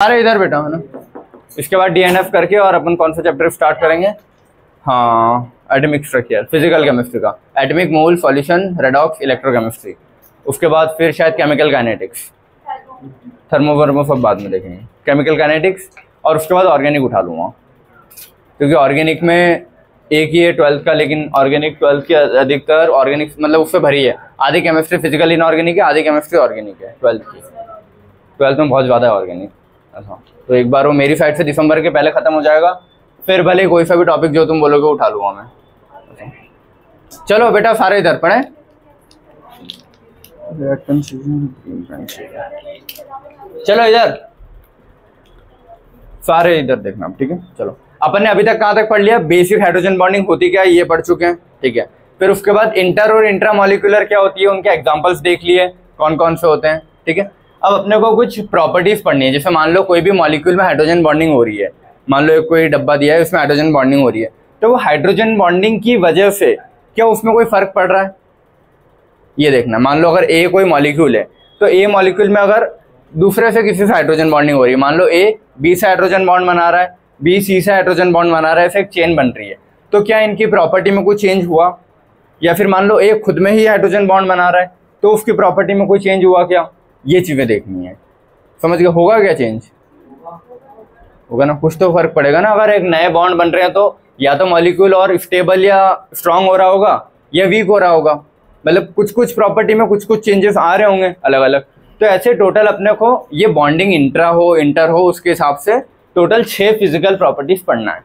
अरे इधर बेटा है ना। इसके बाद DNF करके और अपन कौन सा चैप्टर स्टार्ट करेंगे? हाँ, एटॉमिक स्ट्रक्चर, फिजिकल केमिस्ट्री का, एटॉमिक मोल, सॉल्यूशन, रेडॉक्स, इलेक्ट्रोकेमिस्ट्री। उसके बाद फिर शायद केमिकल काइनेटिक्स, थर्मो सब बाद में देखेंगे, केमिकल काइनेटिक्स। और उसके बाद ऑर्गेनिक उठा लूँगा, क्योंकि ऑर्गेनिक में एक ही है 12th का, लेकिन ऑर्गेनिक 12th की अधिकतर ऑर्गेनिक मतलब उससे भरी है। आधी केमिस्ट्री फिजिकल इनऑर्गेनिक है, आधी केमिस्ट्री ऑर्गेनिक है 12th की। 12th में बहुत ज़्यादा है ऑर्गेनिक। अच्छा, तो एक बार वो मेरी साइड से दिसंबर के पहले ख़त्म हो जाएगा, फिर भले कोई सा भी टॉपिक जो तुम बोलोगे उठा लूँगा मैं। चलो बेटा सारे इधर पढ़ें। चलो इधर सारे इधर देखना, ठीक है। चलो अपन ने अभी तक कहाँ तक पढ़ लिया? बेसिक हाइड्रोजन बॉन्डिंग होती क्या है ये पढ़ चुके हैं, ठीक है। फिर उसके बाद इंटर और इंट्रामॉलिक्यूलर क्या होती है, उनके एग्जांपल्स देख लिए कौन कौन से होते हैं, ठीक है। अब अपने को कुछ प्रॉपर्टीज पढ़नी है। जैसे मान लो कोई भी मॉलिक्यूल में हाइड्रोजन बॉन्डिंग हो रही है, मान लो कोई डब्बा दिया है उसमें हाइड्रोजन बॉन्डिंग हो रही है, तो वो हाइड्रोजन बॉन्डिंग की वजह से क्या उसमें कोई फर्क पड़ रहा है ये देखना। मान लो अगर ए कोई मॉलिक्यूल है, तो ए मॉलिक्यूल में अगर दूसरे से किसी से हाइड्रोजन बॉन्डिंग हो रही है, मान लो ए बी से हाइड्रोजन बॉन्ड बना रहा है, बी सी से हाइड्रोजन बॉन्ड बना रहा है, ऐसे एक चेन बन रही है, तो क्या इनकी प्रॉपर्टी में कोई चेंज हुआ? या फिर मान लो ए खुद में ही हाइड्रोजन बॉन्ड बना रहा है, तो उसकी प्रॉपर्टी में कोई चेंज हुआ क्या? ये चीज़ें देखनी है, समझ गए? होगा क्या चेंज? होगा ना, कुछ तो फर्क पड़ेगा ना। अगर एक नए बॉन्ड बन रहे हैं तो या तो मॉलिक्यूल और स्टेबल या स्ट्रांग हो रहा होगा या वीक हो रहा होगा, मतलब कुछ कुछ प्रॉपर्टी में कुछ कुछ चेंजेस आ रहे होंगे अलग अलग। तो ऐसे टोटल अपने को ये बॉन्डिंग इंट्रा हो इंटर हो उसके हिसाब से टोटल 6 फिजिकल प्रॉपर्टीज पढ़ना है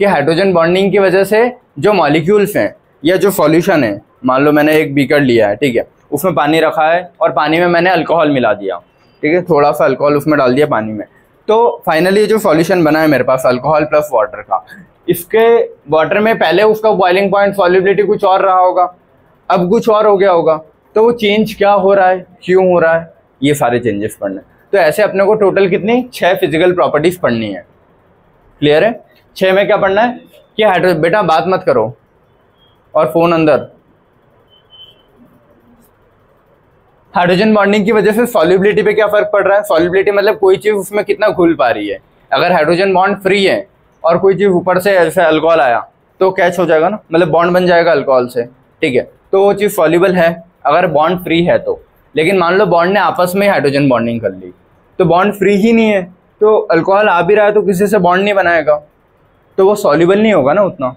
कि हाइड्रोजन बॉन्डिंग की वजह से जो मॉलिक्यूल्स हैं या जो सॉल्यूशन है, मान लो मैंने एक बीकर लिया है, ठीक है, उसमें पानी रखा है और पानी में मैंने अल्कोहल मिला दिया, ठीक है, थोड़ा सा अल्कोहल उसमें डाल दिया पानी में, तो फाइनली जो सॉल्यूशन बना है मेरे पास अल्कोहल प्लस वाटर का, इसके वाटर में पहले उसका बॉइलिंग पॉइंट सॉल्युबिलिटी कुछ और रहा होगा, अब कुछ और हो गया होगा, तो वो चेंज क्या हो रहा है, क्यों हो रहा है, ये सारे चेंजेस पढ़ने। तो ऐसे अपने को टोटल कितनी 6 फिजिकल प्रॉपर्टीज पढ़नी है। क्लियर है? 6 में क्या पढ़ना है कि हाइड्रोजन, बेटा बात मत करो और फोन अंदर। हाइड्रोजन बॉन्डिंग की वजह से सॉल्युबिलिटी पे क्या फर्क पड़ रहा है? सॉल्युबिलिटी मतलब कोई चीज उसमें कितना घुल पा रही है। अगर हाइड्रोजन बॉन्ड फ्री है और कोई चीज ऊपर से ऐसे अल्कोहल आया तो कैच हो जाएगा ना, मतलब बॉन्ड बन जाएगा अल्कोहल से, ठीक है, तो वो चीज सॉल्युबल है अगर बॉन्ड फ्री है तो। लेकिन मान लो बॉन्ड ने आपस में हाइड्रोजन बॉन्डिंग कर ली, तो बॉन्ड फ्री ही नहीं है, तो अल्कोहल आ भी रहा है तो किसी से बॉन्ड नहीं बनाएगा, तो वो सॉल्युबल नहीं होगा ना उतना।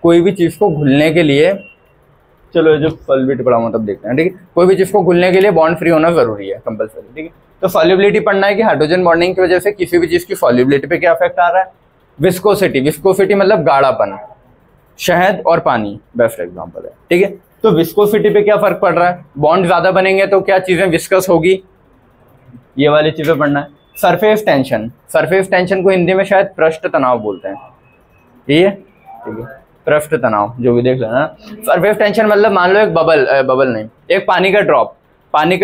कोई भी चीज़ को घुलने के लिए, चलो जो सॉल्युबिलिटी पढ़ा तब देखते हैं, ठीक है, कोई भी चीज़ को घुलने के लिए बॉन्ड फ्री होना जरूरी है, कंपलसरी, ठीक है। तो सॉल्युबिलिटी पढ़ना है कि हाइड्रोजन बॉन्डिंग की वजह से किसी भी चीज़ की सॉल्युबिलिटी पे क्या इफेक्ट आ रहा है। विस्कोसिटी, विस्कोसिटी मतलब गाढ़ापन, शहद और पानी बेस्ट एग्जाम्पल है, ठीक है। तो विस्कोसिटी पे क्या फर्क पड़ रहा है? बॉन्ड ज्यादा बनेंगे तो क्या चीजें विस्कस होगी, ये वाली चीजें पढ़ना है। सरफेस टेंशन, सरफेस टेंशन को हिंदी में शायद पृष्ठ तनाव बोलते हैं, ठीक है, पृष्ठ तनाव जो भी देख लेना। सरफेस टेंशन मतलब मान लो एक बबल नहीं, एक पानी का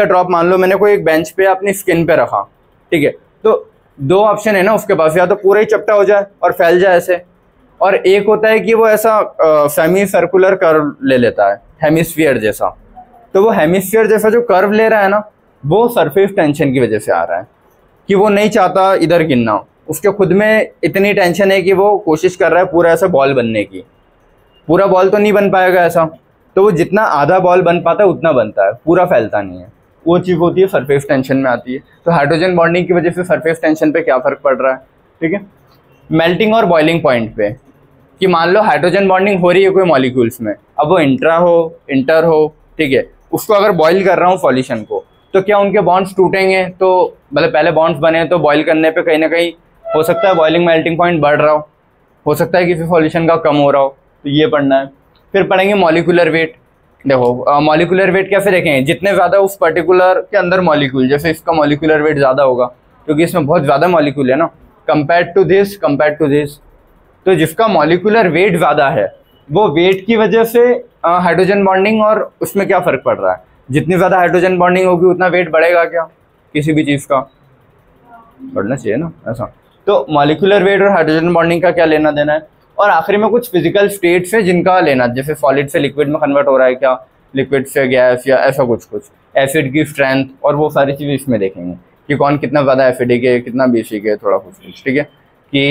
ड्रॉप मान लो मैंने कोई एक बेंच पे अपनी स्किन पे रखा, ठीक है, तो 2 ऑप्शन है ना उसके पास, या तो पूरा ही चपटा हो जाए और फैल जाए ऐसे, और एक होता है कि वो ऐसा सेमी सर्कुलर कर्व ले लेता है, हेमिस्फीयर जैसा। तो वो हेमिस्फीयर जैसा जो कर्व ले रहा है ना, वो सरफेस टेंशन की वजह से आ रहा है कि वो नहीं चाहता इधर गिरना, उसके खुद में इतनी टेंशन है कि वो कोशिश कर रहा है पूरा ऐसा बॉल बनने की। पूरा बॉल तो नहीं बन पाएगा ऐसा, तो वो जितना आधा बॉल बन पाता है उतना बनता है, पूरा फैलता नहीं है, वो चीज़ होती है सरफेस टेंशन में आती है। तो हाइड्रोजन बॉन्डिंग की वजह से सरफेस टेंशन पे क्या फर्क पड़ रहा है, ठीक है। मेल्टिंग और बॉइलिंग पॉइंट पे कि मान लो हाइड्रोजन बॉन्डिंग हो रही है कोई मॉलिक्यूल्स में, अब वो इंट्रा हो इंटर हो, ठीक है, उसको अगर बॉईल कर रहा हूँ सॉल्यूशन को, तो क्या उनके बॉन्ड्स टूटेंगे? तो मतलब पहले बॉन्ड्स बने तो बॉईल करने पे कहीं ना कहीं हो सकता है बॉइलिंग मेल्टिंग पॉइंट बढ़ रहा हो सकता है किसी सॉल्यूशन का कम हो रहा हो, तो ये पढ़ना है। फिर पढ़ेंगे मॉलिक्यूलर वेट। देखो मॉलिक्यूलर वेट कैसे देखेंगे, जितने ज़्यादा उस पर्टिकुलर के अंदर मॉलिक्यूल, जैसे इसका मॉलिक्यूलर वेट ज़्यादा होगा क्योंकि इसमें बहुत ज़्यादा मॉलिक्यूल है ना, कंपेयर टू दिस, तो जिसका मॉलिक्यूलर वेट ज़्यादा है वो वेट की वजह से हाइड्रोजन बॉन्डिंग और उसमें क्या फ़र्क पड़ रहा है। जितनी ज़्यादा हाइड्रोजन बॉन्डिंग होगी उतना वेट बढ़ेगा क्या, किसी भी चीज़ का बढ़ना चाहिए ना ऐसा। तो मॉलिक्यूलर वेट और हाइड्रोजन बॉन्डिंग का क्या लेना देना है। और आखिरी में कुछ फिजिकल स्टेट्स है जिनका लेना, जैसे सॉलिड से लिक्विड में कन्वर्ट हो रहा है क्या, लिक्विड से गैस या ऐसा कुछ, एसिड की स्ट्रेंथ और वो सारी चीज़ें इसमें देखेंगे कि कौन कितना ज़्यादा एसिडिक है, कितना बेसिक है, थोड़ा कुछ, ठीक है। कि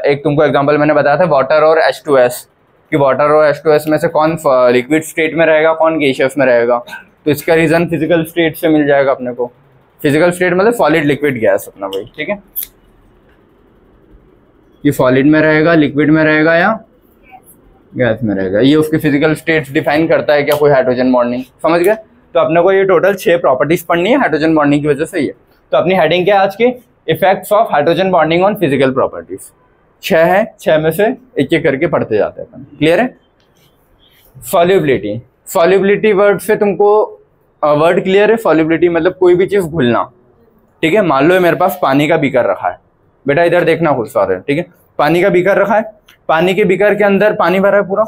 एक तुमको एग्जांपल मैंने बताया था वाटर और H2S, कि वाटर और H2S में से कौन लिक्विड स्टेट में रहेगा, कौन गैसियस में रहेगा। तो इसका रीज़न फिजिकल स्टेट से मिल जाएगा अपने को। फिजिकल स्टेट मतलब सॉलिड लिक्विड गैस अपना भाई, ठीक है। ये सॉलिड में रहेगा, लिक्विड में रहेगा या गैस में रहेगा, ये उसकी फिजिकल स्टेट्स डिफाइन करता है क्या कोई हाइड्रोजन बॉन्डिंग, समझ गए। तो अपने को ये टोटल 6 प्रॉपर्टीज पढ़नी है हाइड्रोजन बॉन्डिंग की वजह से ये। तो अपनी हेडिंग क्या है आज की, effects of hydrogen bonding on physical properties. 6 है, 6 में से एक एक करके पढ़ते जाते हैं अपन, क्लियर है। सॉल्युबिलिटी, सॉल्युबिलिटी वर्ड से तुमको वर्ड क्लियर है। सॉल्युबिलिटी मतलब कोई भी चीज घुलना, ठीक है। मान लो मेरे पास पानी का बीकर रखा है, बेटा इधर देखना खुद सारे, ठीक है। पानी का बीकर रखा है, पानी के बीकर के अंदर पानी भरा है पूरा,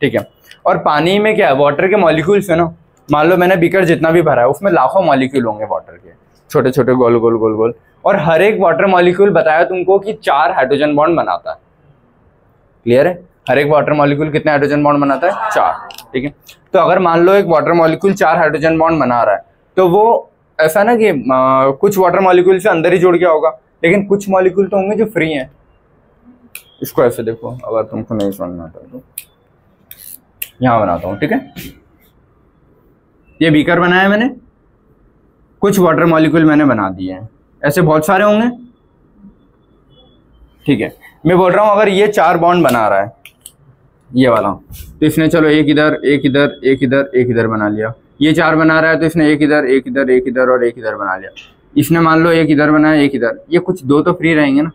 ठीक है। और पानी में क्या है, वाटर के मॉलिक्यूल्स है ना। मान लो मैंने बीकर जितना भी भरा है उसमें लाखों मॉलिक्यूल होंगे वाटर के, छोटे छोटे गोल गोल गोल गोल, और हर एक वाटर मॉलिक्यूल बताया तुमको कि 4 हाइड्रोजन बॉन्ड बनाता है, क्लियर है। हर एक वाटर मॉलिक्यूल कितने हाइड्रोजन बॉन्ड बनाता है, 4, ठीक है। तो अगर मान लो एक वाटर मॉलिक्यूल 4 हाइड्रोजन बॉन्ड बना रहा है, तो वो ऐसा ना कि कुछ वाटर मॉलिक्यूल से अंदर ही जुड़ गया होगा, लेकिन कुछ मॉलिक्यूल तो होंगे जो फ्री हैं। इसको ऐसे देखो, अगर तुमको नहीं समझ में आता तो यहां बनाता हूं, ठीक है। ये बीकर बनाया है मैंने, कुछ वाटर मॉलिक्यूल मैंने बना दिए हैं, ऐसे बहुत सारे होंगे, ठीक है। मैं बोल रहा हूं अगर ये 4 बॉन्ड बना रहा है ये वाला, तो इसने चलो एक इधर एक इधर एक इधर एक इधर बना लिया। ये 4 बना रहा है तो इसने एक इधर एक इधर एक इधर और एक इधर बना लिया। इसने मान लो एक इधर बनाया एक इधर, ये कुछ 2 तो फ्री रहेंगे ना,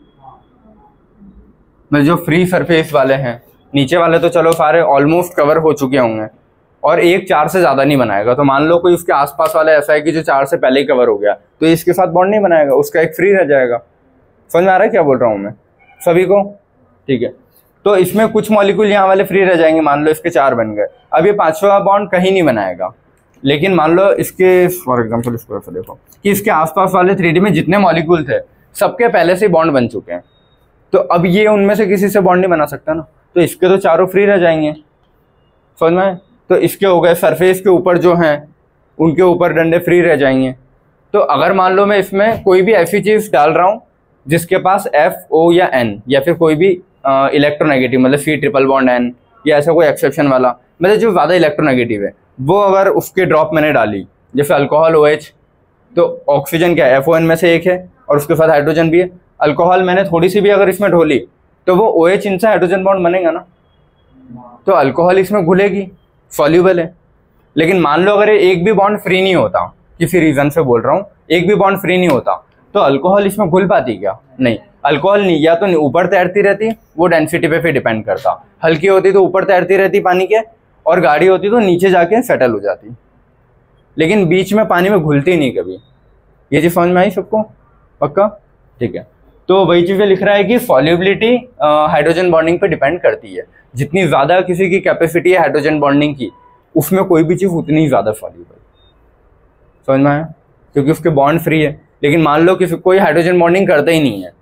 मतलब जो फ्री सरफेस वाले हैं। नीचे वाले तो चलो सारे ऑलमोस्ट कवर हो चुके होंगे, और एक 4 से ज्यादा नहीं बनाएगा। तो मान लो कोई उसके आसपास वाला ऐसा है कि जो 4 से पहले ही कवर हो गया, तो इसके साथ बॉन्ड नहीं बनाएगा, उसका एक फ्री रह जाएगा। समझ में आ रहा है क्या बोल रहा हूँ मैं सभी को, ठीक है। तो इसमें कुछ मॉलिक्यूल यहाँ वाले फ्री रह जाएंगे, मान लो इसके 4 बन गए। अब ये 5वां बॉन्ड कहीं नहीं बनाएगा, लेकिन मान लो इसके फॉर एग्जाम्पल इसको ऐसा देखो कि इसके आसपास वाले 3D में जितने मॉलिक्यूल थे सबके पहले से बॉन्ड बन चुके हैं, तो अब ये उनमें से किसी से बॉन्ड नहीं बना सकता ना, तो इसके तो 4 फ्री रह जाएंगे, समझ में। तो इसके हो गए, सरफेस के ऊपर जो हैं उनके ऊपर डंडे फ्री रह जाएंगे। तो अगर मान लो मैं इसमें कोई भी ऐसी चीज डाल रहा हूँ जिसके पास F, O या N या फिर कोई भी इलेक्ट्रोनेगेटिव मतलब C ट्रिपल बॉन्ड N या ऐसा कोई एक्सेप्शन वाला, मतलब जो ज़्यादा इलेक्ट्रोनेगेटिव है, वो अगर उसके ड्रॉप मैंने डाली, जैसे अल्कोहल OH, तो ऑक्सीजन क्या है FON में से एक है और उसके साथ हाइड्रोजन भी है। अल्कोहल मैंने थोड़ी सी भी अगर इसमें ढोली तो वो OH इनसे हाइड्रोजन बॉन्ड बनेगा ना, तो अल्कोहल इसमें घुलेगी, सॉल्यूबल है। लेकिन मान लो अगर एक भी बॉन्ड फ्री नहीं होता, किसी रीजन से बोल रहा हूँ, एक भी बॉन्ड फ्री नहीं होता, तो अल्कोहल इसमें घुल पाती क्या, नहीं। अल्कोहल नहीं, या तो ऊपर तैरती रहती, वो डेंसिटी पे फिर डिपेंड करता, हल्की होती तो ऊपर तैरती रहती पानी के, और गाढ़ी होती तो नीचे जाके सेटल हो जाती, लेकिन बीच में पानी में घुलती नहीं कभी। ये चीज समझ में आई सबको, पक्का, ठीक है। तो वही चीजें लिख रहा है कि सॉल्युबिलिटी हाइड्रोजन बॉन्डिंग पे डिपेंड करती है। जितनी ज्यादा किसी की कैपेसिटी है हाइड्रोजन बॉन्डिंग की, उसमें कोई भी चीज उतनी ज्यादा सॉल्युबल, समझ में आया, क्योंकि उसके बॉन्ड फ्री है। लेकिन मान लो किसी कोई हाइड्रोजन बॉन्डिंग करता ही नहीं है,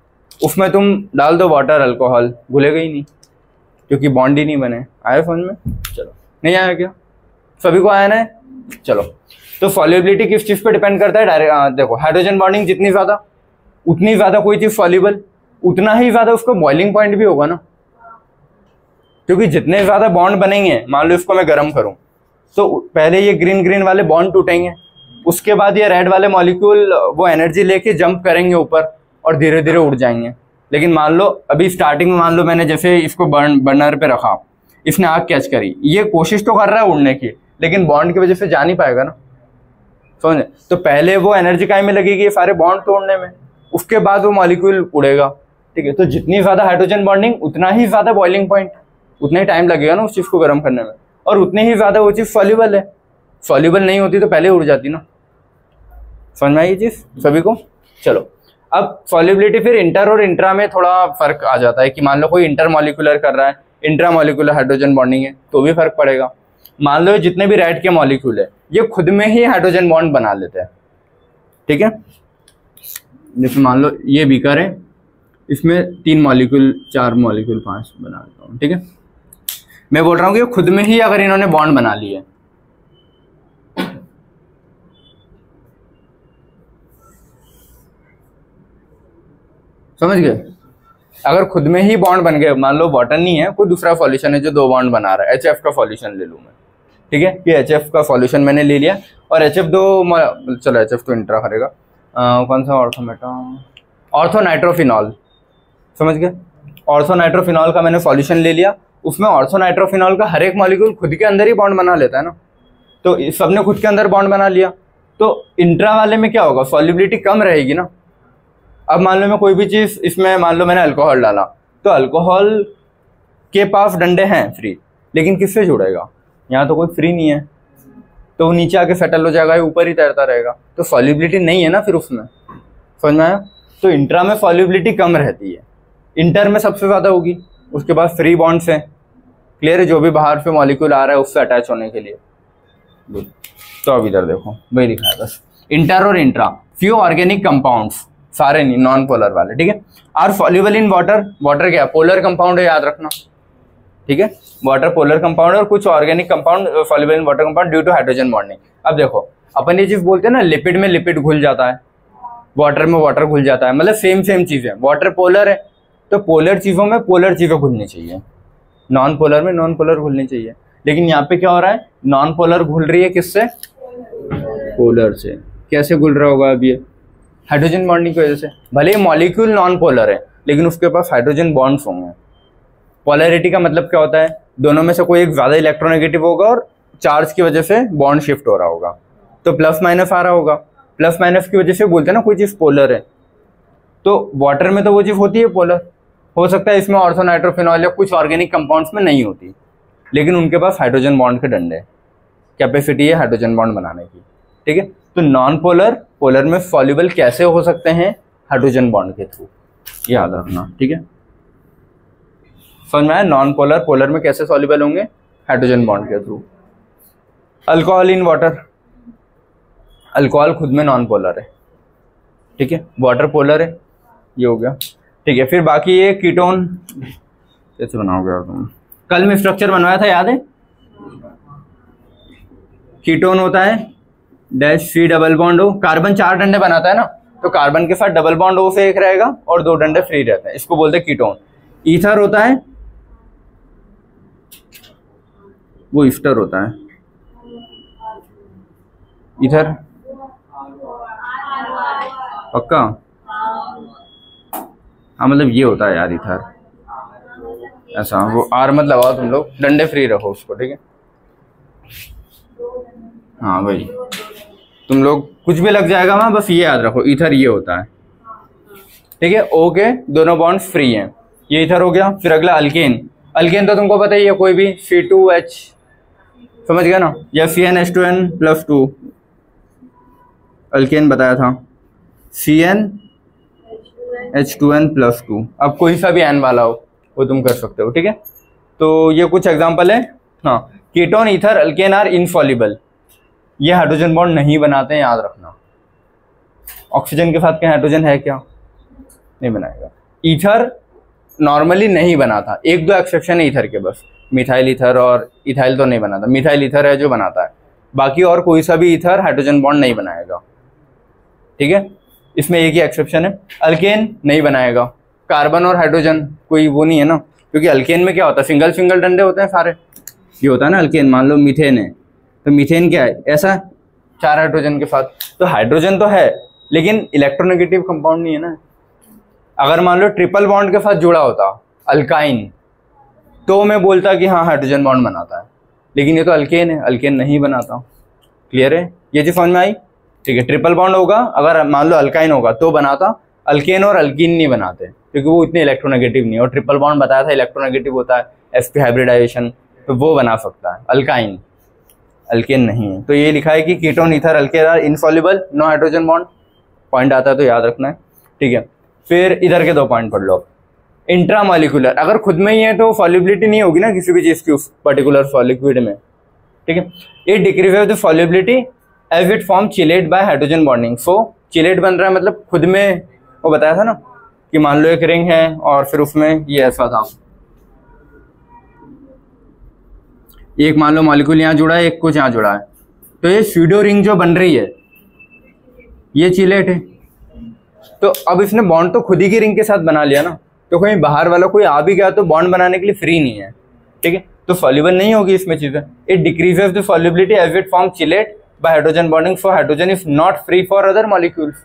उसमें तुम डाल दो वाटर, अल्कोहल, घुलेगा ही नहीं, क्योंकि बॉन्ड ही नहीं बने। आया समझ में, चलो, नहीं आया क्या, सभी को आया ना, चलो। तो सॉल्युबिलिटी किस चीज पे डिपेंड करता है, डायरेक्ट देखो, हाइड्रोजन बॉन्डिंग जितनी ज्यादा, उतनी ज्यादा कोई चीज सॉल्युबल, उतना ही ज्यादा उसका बॉइलिंग पॉइंट भी होगा ना, क्योंकि जितने ज्यादा बॉन्ड बनेंगे, मान लो इसको मैं गर्म करूं, तो पहले ये ग्रीन ग्रीन वाले बॉन्ड टूटेंगे, उसके बाद ये रेड वाले मॉलिक्यूल वो एनर्जी लेके जंप करेंगे ऊपर और धीरे धीरे उड़ जाएंगे। लेकिन मान लो अभी स्टार्टिंग में, मान लो मैंने जैसे इसको बर्नर पे रखा, इसने आग कैच करी, ये कोशिश तो कर रहा है उड़ने की, लेकिन बॉन्ड की वजह से जा नहीं पाएगा ना, समझे। तो पहले वो एनर्जी काय में लगेगी ये सारे बॉन्ड तोड़ने में, उसके बाद वो मॉलिक्यूल उड़ेगा, ठीक है। तो जितनी ज्यादा हाइड्रोजन बॉन्डिंग, उतना ही ज्यादा बॉइलिंग पॉइंट, उतना ही टाइम लगेगा ना उस चीज को गर्म करने में, और उतनी ही ज्यादा वो चीज सॉल्युबल है। सॉल्युबल नहीं होती तो पहले उड़ जाती ना, समझ में आई ये चीज सभी को। चलो, अब सॉल्युबिलिटी फिर इंटर और इंट्रा में थोड़ा फर्क आ जाता है कि मान लो कोई इंटर मॉलिक्यूलर कर रहा है, इंट्रा मॉलिक्यूलर हाइड्रोजन बॉन्डिंग है, तो भी फर्क पड़ेगा। मान लो जितने भी रेड के मॉलिक्यूल है ये खुद में ही हाइड्रोजन बॉन्ड बना लेते हैं, ठीक है। जैसे मान लो ये बीकर है, इसमें 3 मॉलिक्यूल 4 मॉलिक्यूल 5 बना देता हूँ, ठीक है। मैं बोल रहा हूँ कि खुद में ही अगर इन्होंने बॉन्ड बना लिए, समझ गए। अगर खुद में ही बॉन्ड बन गए, मान लो वाटर नहीं है, कोई दूसरा सॉल्यूशन है जो 2 बॉन्ड बना रहा है, HF का सॉल्यूशन ले लूँ मैं, ठीक है, कि HF का सॉल्यूशन मैंने ले लिया और HF चलो HF तो इंट्रा करेगा, कौन सा ऑर्थोनाइट्रोफिनॉल, समझ गए। ऑर्थोनाइट्रोफिनॉल का मैंने सॉल्यूशन ले लिया, उसमें ऑर्थोनाइट्रोफिनॉल का हर एक मॉलिक्यूल खुद के अंदर ही बॉन्ड बना लेता है ना, तो सबने खुद के अंदर बॉन्ड बना लिया, तो इंट्रा वाले में क्या होगा, सॉल्युबिलिटी कम रहेगी ना। अब मान लो मैं कोई भी चीज़ इसमें, मान लो मैंने अल्कोहल डाला, तो अल्कोहल के पास डंडे हैं फ्री, लेकिन किससे जुड़ेगा, यहाँ तो कोई फ्री नहीं है, तो वो नीचे आके सेटल हो जाएगा, ऊपर ही तैरता रहेगा, तो सॉल्युबिलिटी नहीं है ना फिर उसमें, समझ में आया। तो इंट्रा में सॉल्युबिलिटी कम रहती है, इंटर में सबसे ज़्यादा होगी, उसके बाद फ्री बॉन्ड्स हैं, क्लियर है, जो भी बाहर से मॉलिक्यूल आ रहा है उससे अटैच होने के लिए। तो अब इधर देखो वही लिखा है बस, इंटर और इंट्रा, फ्यू ऑर्गेनिक कंपाउंड्स, सारे नहीं, नॉन पोलर वाले, ठीक है। Are soluble in water, water क्या पोलर कंपाउंड है, याद रखना, ठीक है, वाटर पोलर कंपाउंड और कुछ organic compound soluble in water compound due to hydrogen bonding. अब देखो अपन ये चीज बोलते हैं ना, लिपिड में लिपिड घुल जाता है, वाटर में वाटर घुल जाता है, मतलब सेम चीज है, वाटर पोलर है तो पोलर चीजों में पोलर चीजें घुलनी चाहिए, नॉन पोलर में नॉन पोलर घुलनी चाहिए, लेकिन यहाँ पे क्या हो रहा है, नॉन पोलर घुल रही है किससे, पोलर से। कैसे घुल रहा होगा अब ये, हाइड्रोजन बॉन्डिंग की वजह से, भले ही मॉलिक्यूल नॉन पोलर है लेकिन उसके पास हाइड्रोजन बॉन्ड्स होंगे। पोलैरिटी का मतलब क्या होता है, दोनों में से कोई एक ज्यादा इलेक्ट्रोनेगेटिव होगा और चार्ज की वजह से बॉन्ड शिफ्ट हो रहा होगा, तो प्लस माइनस आ रहा होगा, प्लस माइनस की वजह से बोलते हैं ना कोई चीज पोलर है, तो वाटर में तो वो चीज होती है पोलर, हो सकता है इसमें ऑर्थोनाइट्रोफिनॉल या कुछ ऑर्गेनिक कंपाउंड्स में नहीं होती, लेकिन उनके पास हाइड्रोजन बॉन्ड के डंडे, कैपेसिटी है हाइड्रोजन बॉन्ड बनाने की, ठीक है। तो नॉन पोलर पोलर में सॉल्युबल कैसे हो सकते हैं, हाइड्रोजन बॉन्ड के थ्रू, याद रखना, ठीक है। समझ में आया, नॉन पोलर पोलर में कैसे सॉल्युबल होंगे, हाइड्रोजन बॉन्ड के through. Alcohol in water, alcohol खुद में नॉन पोलर है, ठीक है, वाटर पोलर है, ये हो गया, ठीक है। फिर बाकी ये कीटोन कैसे बनाओगे यार तुम, कल में स्ट्रक्चर बनवाया था याद है, कीटोन होता है डैश सी डबल बॉन्ड हो, कार्बन 4 डंडे बनाता है ना, तो कार्बन के साथ डबल बॉन्ड ओ से एक रहेगा और 2 डंडे फ्री रहते हैं, इसको बोलते हैं कीटोन। ईथर होता है, वो ईस्टर होता है, ईथर पक्का, हाँ मतलब ये होता है यार ईथर, ऐसा, वो आर मत लगाओ तुम लोग, डंडे फ्री रखो उसको, ठीक है, हाँ भाई तुम लोग कुछ भी लग जाएगा वहां, बस ये याद रखो, ईथर ये होता है, ठीक है। ओ के दोनों बॉन्ड्स फ्री हैं, ये ईथर हो गया। फिर अगला अल्केन, अल्केन तो तुमको पता ही है, कोई भी C2H, समझ गया ना, या CnH2n+2, अल्केन बताया था, CnH2n+2, अब कोई सा भी एन वाला हो वो तुम कर सकते हो, ठीक है। तो ये कुछ एग्जांपल है, हाँ। Ketone, ether, alkane are insoluble, ये हाइड्रोजन बॉन्ड नहीं बनाते हैं, याद रखना। ऑक्सीजन के साथ क्या हाइड्रोजन है क्या, नहीं बनाएगा। ईथर नॉर्मली नहीं बनाता, 1-2 एक्सेप्शन है ईथर के बस, मिथाइल ईथर और इथाइल तो नहीं बनाता, मिथाइल ईथर है जो बनाता है, बाकी और कोई सा भी ईथर हाइड्रोजन बॉन्ड नहीं बनाएगा, ठीक है। इसमें एक ही एक्सेप्शन है, अल्केन नहीं बनाएगा, कार्बन और हाइड्रोजन कोई वो नहीं है ना, क्योंकि अल्केन में क्या होता है, सिंगल डंडे होते हैं सारे, ये होता है ना अल्केन। मान लो मीथेन है, तो मीथेन क्या है, ऐसा 4 हाइड्रोजन के साथ, तो हाइड्रोजन तो है लेकिन इलेक्ट्रोनेगेटिव कंपाउंड नहीं है ना। अगर मान लो ट्रिपल बॉन्ड के साथ जुड़ा होता अल्काइन, तो मैं बोलता कि हाँ हाइड्रोजन बॉन्ड बनाता है, लेकिन ये तो अल्केन है, अल्केन नहीं बनाता, क्लियर है, ये चीज समझ में आई, ठीक है। ट्रिपल बॉन्ड होगा, अगर मान लो अल्काइन होगा तो बनाता, अल्केन और अल्कीन नहीं बनाते क्योंकि वो इतने इलेक्ट्रोनेगेटिव नहीं है, और ट्रिपल बॉन्ड बताया था इलेक्ट्रोनेगेटिव होता है, sp हाइब्रिडाइजेशन, तो वो बना सकता है, अल्काइन, अल्केन नहीं है। तो ये लिखा है कि ketone, ether, alkane are insoluble, no hydrogen bond, point आता है तो याद रखना है, ठीक है। फिर इधर के 2 पॉइंट पढ़ लो। इंट्रामॉलिक्यूलर, अगर खुद में ही है तो सॉल्युबिलिटी नहीं होगी ना किसी भी चीज की उस पर्टिकुलर लिक्विड में, ठीक है। It decreases the solubility as it form chelate by hydrogen bonding, so chelate बन रहा है मतलब खुद में, वो बताया था ना कि मान लो एक रिंग है और फिर उसमें ये ऐसा था, एक मान लो मॉलिक्यूल यहाँ जुड़ा है, एक कुछ यहाँ जुड़ा है, तो ये स्यूडो रिंग जो बन रही है ये चिलेट है, तो अब इसने बॉन्ड तो खुद ही की रिंग के साथ बना लिया ना, तो कहीं बाहर वाला कोई आ भी गया तो बॉन्ड बनाने के लिए फ्री नहीं है, ठीक है, तो सॉल्युबल नहीं होगी इसमें चीजें। It decreases the solubility as it form chelate by hydrogen bonding, so hydrogen is not free for other molecules.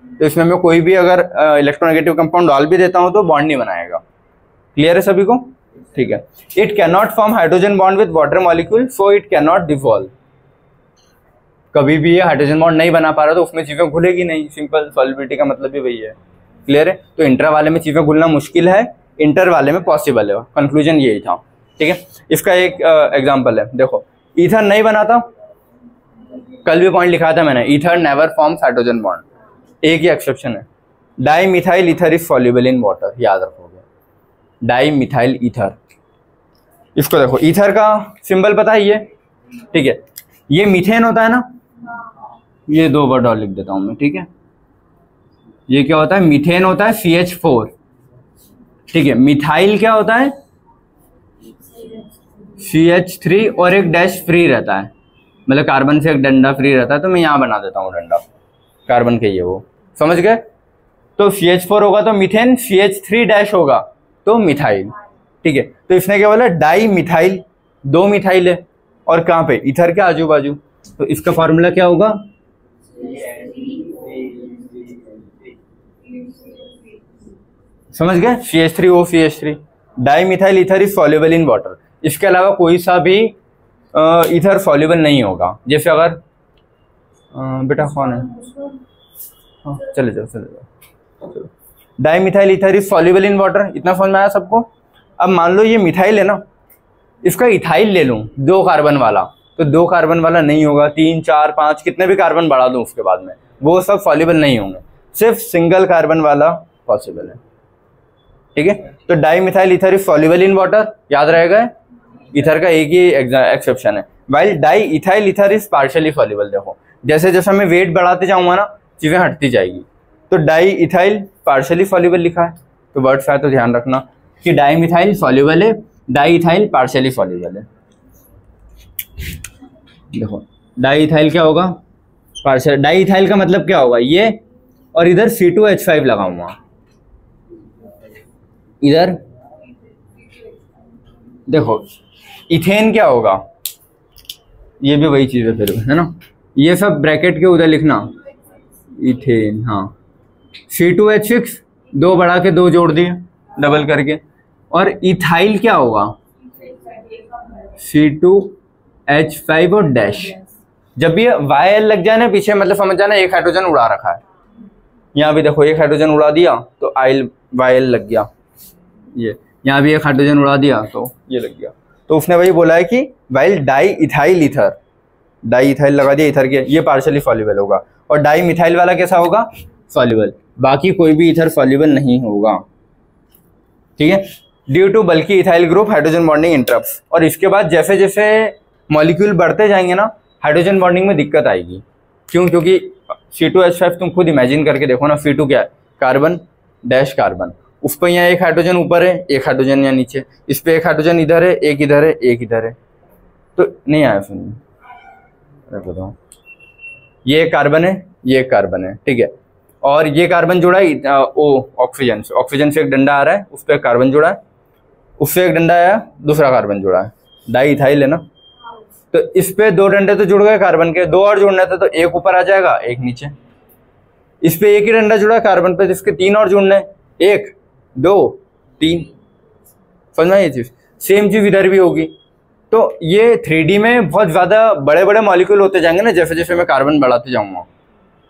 तो इसमें मैं कोई भी अगर इलेक्ट्रोनेगेटिव कंपाउंड डाल भी देता हूं तो बॉन्ड नहीं बनाएगा। क्लियर है सभी को? ठीक है। It can not form hydrogen bond with water molecule, so it can not devolve. कभी भी ये हाइड्रोजन बॉन्ड नहीं बना पा रहा तो उसमें चीजें घुलेगी नहीं, सिंपल, सॉल्युबिलिटी का मतलब भी वही है। क्लियर है? तो इंटर वाले में चीजें घुलना मुश्किल है, इंटर वाले में पॉसिबल है। कंक्लूजन यही था, ठीक है। इसका एक एग्जांपल है, देखो ईथर नहीं बनाता, कल भी पॉइंट लिखा था मैंने, ether never forms hydrogen bond, एक ही एक्सेप्शन है, di methyl ether is soluble in water, याद रखोगे, डाई मिथाइल ईथर। इसको देखो, ईथर का सिंबल पता है ये, ठीक है, ये मीथेन होता है ना, ये 2 वर्ड और लिख देता हूं मैं, ठीक है, ये क्या होता है, मीथेन होता है CH4, ठीक है, मिथाइल क्या होता है CH3 और एक डैश फ्री रहता है, मतलब कार्बन से एक डंडा फ्री रहता है, तो मैं यहां बना देता हूं डंडा, कार्बन के ये वो, समझ गए। तो CH4 होगा तो मीथेन, CH3 डैश होगा तो मिथाइल, ठीक है। तो इसने क्या बोला, डाई मिथाइल, 2 मिथाइल है, और कहां पे, ईथर के आजू बाजू, तो इसका फॉर्मूला क्या होगा, समझ गए, CH3O CH3, di methyl ether is soluble in water. इसके अलावा कोई सा भी ईथर सॉल्युबल नहीं होगा। जैसे अगर बेटा कौन है, हाँ चले जाओ चलो, di methyl ether is soluble in water, इतना समझ में आया सबको। अब मान लो ये मिथाइल है ना, इसका इथाइल ले लूं 2 कार्बन वाला, तो 2 कार्बन वाला नहीं होगा, 3 4 5 कितने भी कार्बन बढ़ा दूं उसके बाद में, वो सब सॉल्युबल नहीं होंगे, सिर्फ सिंगल कार्बन वाला पॉसिबल है, ठीक है। तो di methyl ether is soluble in water, याद रहेगा, ईथर का एक ही एक्सेप्शन है, while di ethyl ether is partially soluble. देखो जैसे जैसे मैं वेट बढ़ाते जाऊंगा ना, चीजें हटती जाएगी, तो डाई इथाइल पार्शियली सॉल्युबल लिखा है, तो वर्ड्स है तो ध्यान रखना कि डाई मिथाइल सॉल्युबल है, डाई इथाइल पार्शियली सॉल्युबल है। देखो डाई इथाइल क्या होगा, पार्शियल, डाई इथाइल का मतलब क्या होगा, ये और इधर C2H5 लगाऊंगा, इधर देखो इथेन क्या होगा, ये भी वही चीज है फिर, है ना, ये सब ब्रैकेट के उधर लिखना, इथेन, हाँ, C2H6 2 बढ़ा के 2 जोड़ दिए डबल करके, और इथाइल क्या होगा C2H5 और डैश। जब ये YL लग जाए ना पीछे, मतलब समझ जाना एक हाइड्रोजन उड़ा रखा है, यहाँ भी देखो एक हाइड्रोजन उड़ा दिया तो YL लग गया, ये यहाँ भी एक हाइड्रोजन उड़ा दिया तो ये लग गया। तो उसने वही बोला है कि while di ethyl ether, di ethyl लगा दिया ईथर के, ये पार्शियली सॉल्युबल होगा, और डाई मिथाइल वाला कैसा होगा, सॉल्युबल, बाकी कोई भी ईथर सॉल्युबल नहीं होगा, ठीक है। ड्यू टू बल्कि ethyl group hydrogen bonding interrupts, और इसके बाद जैसे जैसे मॉलिक्यूल बढ़ते जाएंगे ना, हाइड्रोजन बॉन्डिंग में दिक्कत आएगी। क्यों? क्योंकि C2H5 तुम खुद इमेजिन करके देखो ना, C2 क्या है, कार्बन डैश कार्बन, उस पर यहाँ एक हाइड्रोजन ऊपर है, एक हाइड्रोजन यहाँ नीचे, इस पे एक हाइड्रोजन इधर है, एक इधर है, एक इधर है, तो नहीं आया सुनिए, बताओ, ये एक कार्बन है, ये एक कार्बन है, ठीक है, और ये कार्बन जुड़ा है ऑक्सीजन से एक डंडा आ रहा है, उस पर एक कार्बन जुड़ा है, उससे एक डंडा आया, दूसरा कार्बन जुड़ा है, डाई इथाइल है ना, तो इस पे 2 डंडे तो जुड़ गए कार्बन के, 2 और जुड़ने थे तो एक ऊपर आ जाएगा, एक नीचे, इस पे एक ही डंडा जुड़ा है कार्बन पे, जिसके 3 और जुड़ने, 1 2 3, समझ में ये चीज, सेम चीज इधर भी होगी। तो ये 3D में बहुत ज्यादा बड़े बड़े मॉलिक्यूल होते जाएंगे ना, जैसे जैसे मैं कार्बन बढ़ाते जाऊंगा,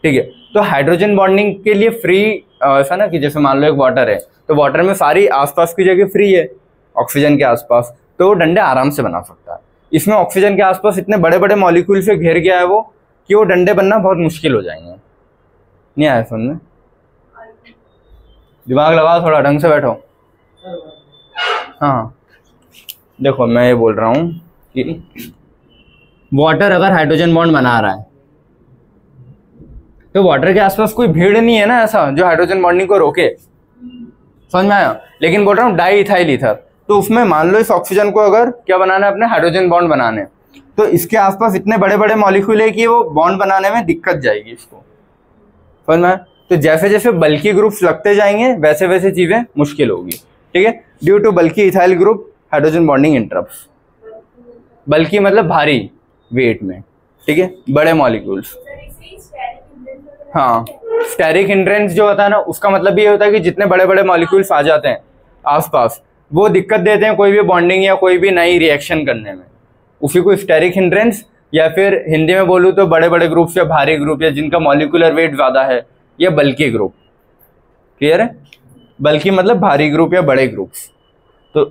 ठीक है। तो हाइड्रोजन बॉन्डिंग के लिए फ्री, ऐसा ना कि जैसे मान लो एक वाटर है, तो वाटर में सारी आसपास की जगह फ्री है ऑक्सीजन के आसपास, तो वो डंडे आराम से बना सकता है। इसमें ऑक्सीजन के आसपास इतने बड़े बड़े मॉलिक्यूल से घेर गया है वो, कि वो डंडे बनना बहुत मुश्किल हो जाएंगे। नहीं आया समझ में? दिमाग लगाओ, थोड़ा ढंग से बैठो। हाँ देखो मैं ये बोल रहा हूं कि वाटर अगर हाइड्रोजन बॉन्ड बना रहा है, तो वाटर के आसपास कोई भीड़ नहीं है ना ऐसा जो हाइड्रोजन बॉन्डिंग को रोके, समझ में आया? लेकिन बोल रहा हूँ डाई इथाइल ईथर, तो उसमें मान लो इस ऑक्सीजन को अगर क्या बनाना है, अपने हाइड्रोजन बॉन्ड बनाने, तो इसके आसपास इतने बड़े बड़े मॉलिक्यूल है कि वो बॉन्ड बनाने में दिक्कत जाएगी इसको, समझ में आया? तो जैसे जैसे बल्कि ग्रुप्स लगते जाएंगे वैसे वैसे चीजें मुश्किल होगी, ठीक है। ड्यू टू बल्कि ethyl group hydrogen bonding interrupts. बल्कि मतलब भारी वेट में, ठीक है, बड़े मॉलिक्यूल्स। हाँ, स्टेरिक हिंड्रेंस जो होता है ना, उसका मतलब ये होता है कि जितने बड़े बड़े मॉलिक्यूल्स आ जाते हैं आसपास, वो दिक्कत देते हैं कोई भी बॉन्डिंग या कोई भी नई रिएक्शन करने में, उसी को स्टेरिक हिंड्रेंस, या फिर हिंदी में बोलूँ तो बड़े बड़े ग्रुप्स या भारी ग्रुप या जिनका मॉलिक्यूलर वेट ज्यादा है, या बल्कि ग्रुप। क्लियर है? बल्कि मतलब भारी ग्रुप या बड़े ग्रुप्स। तो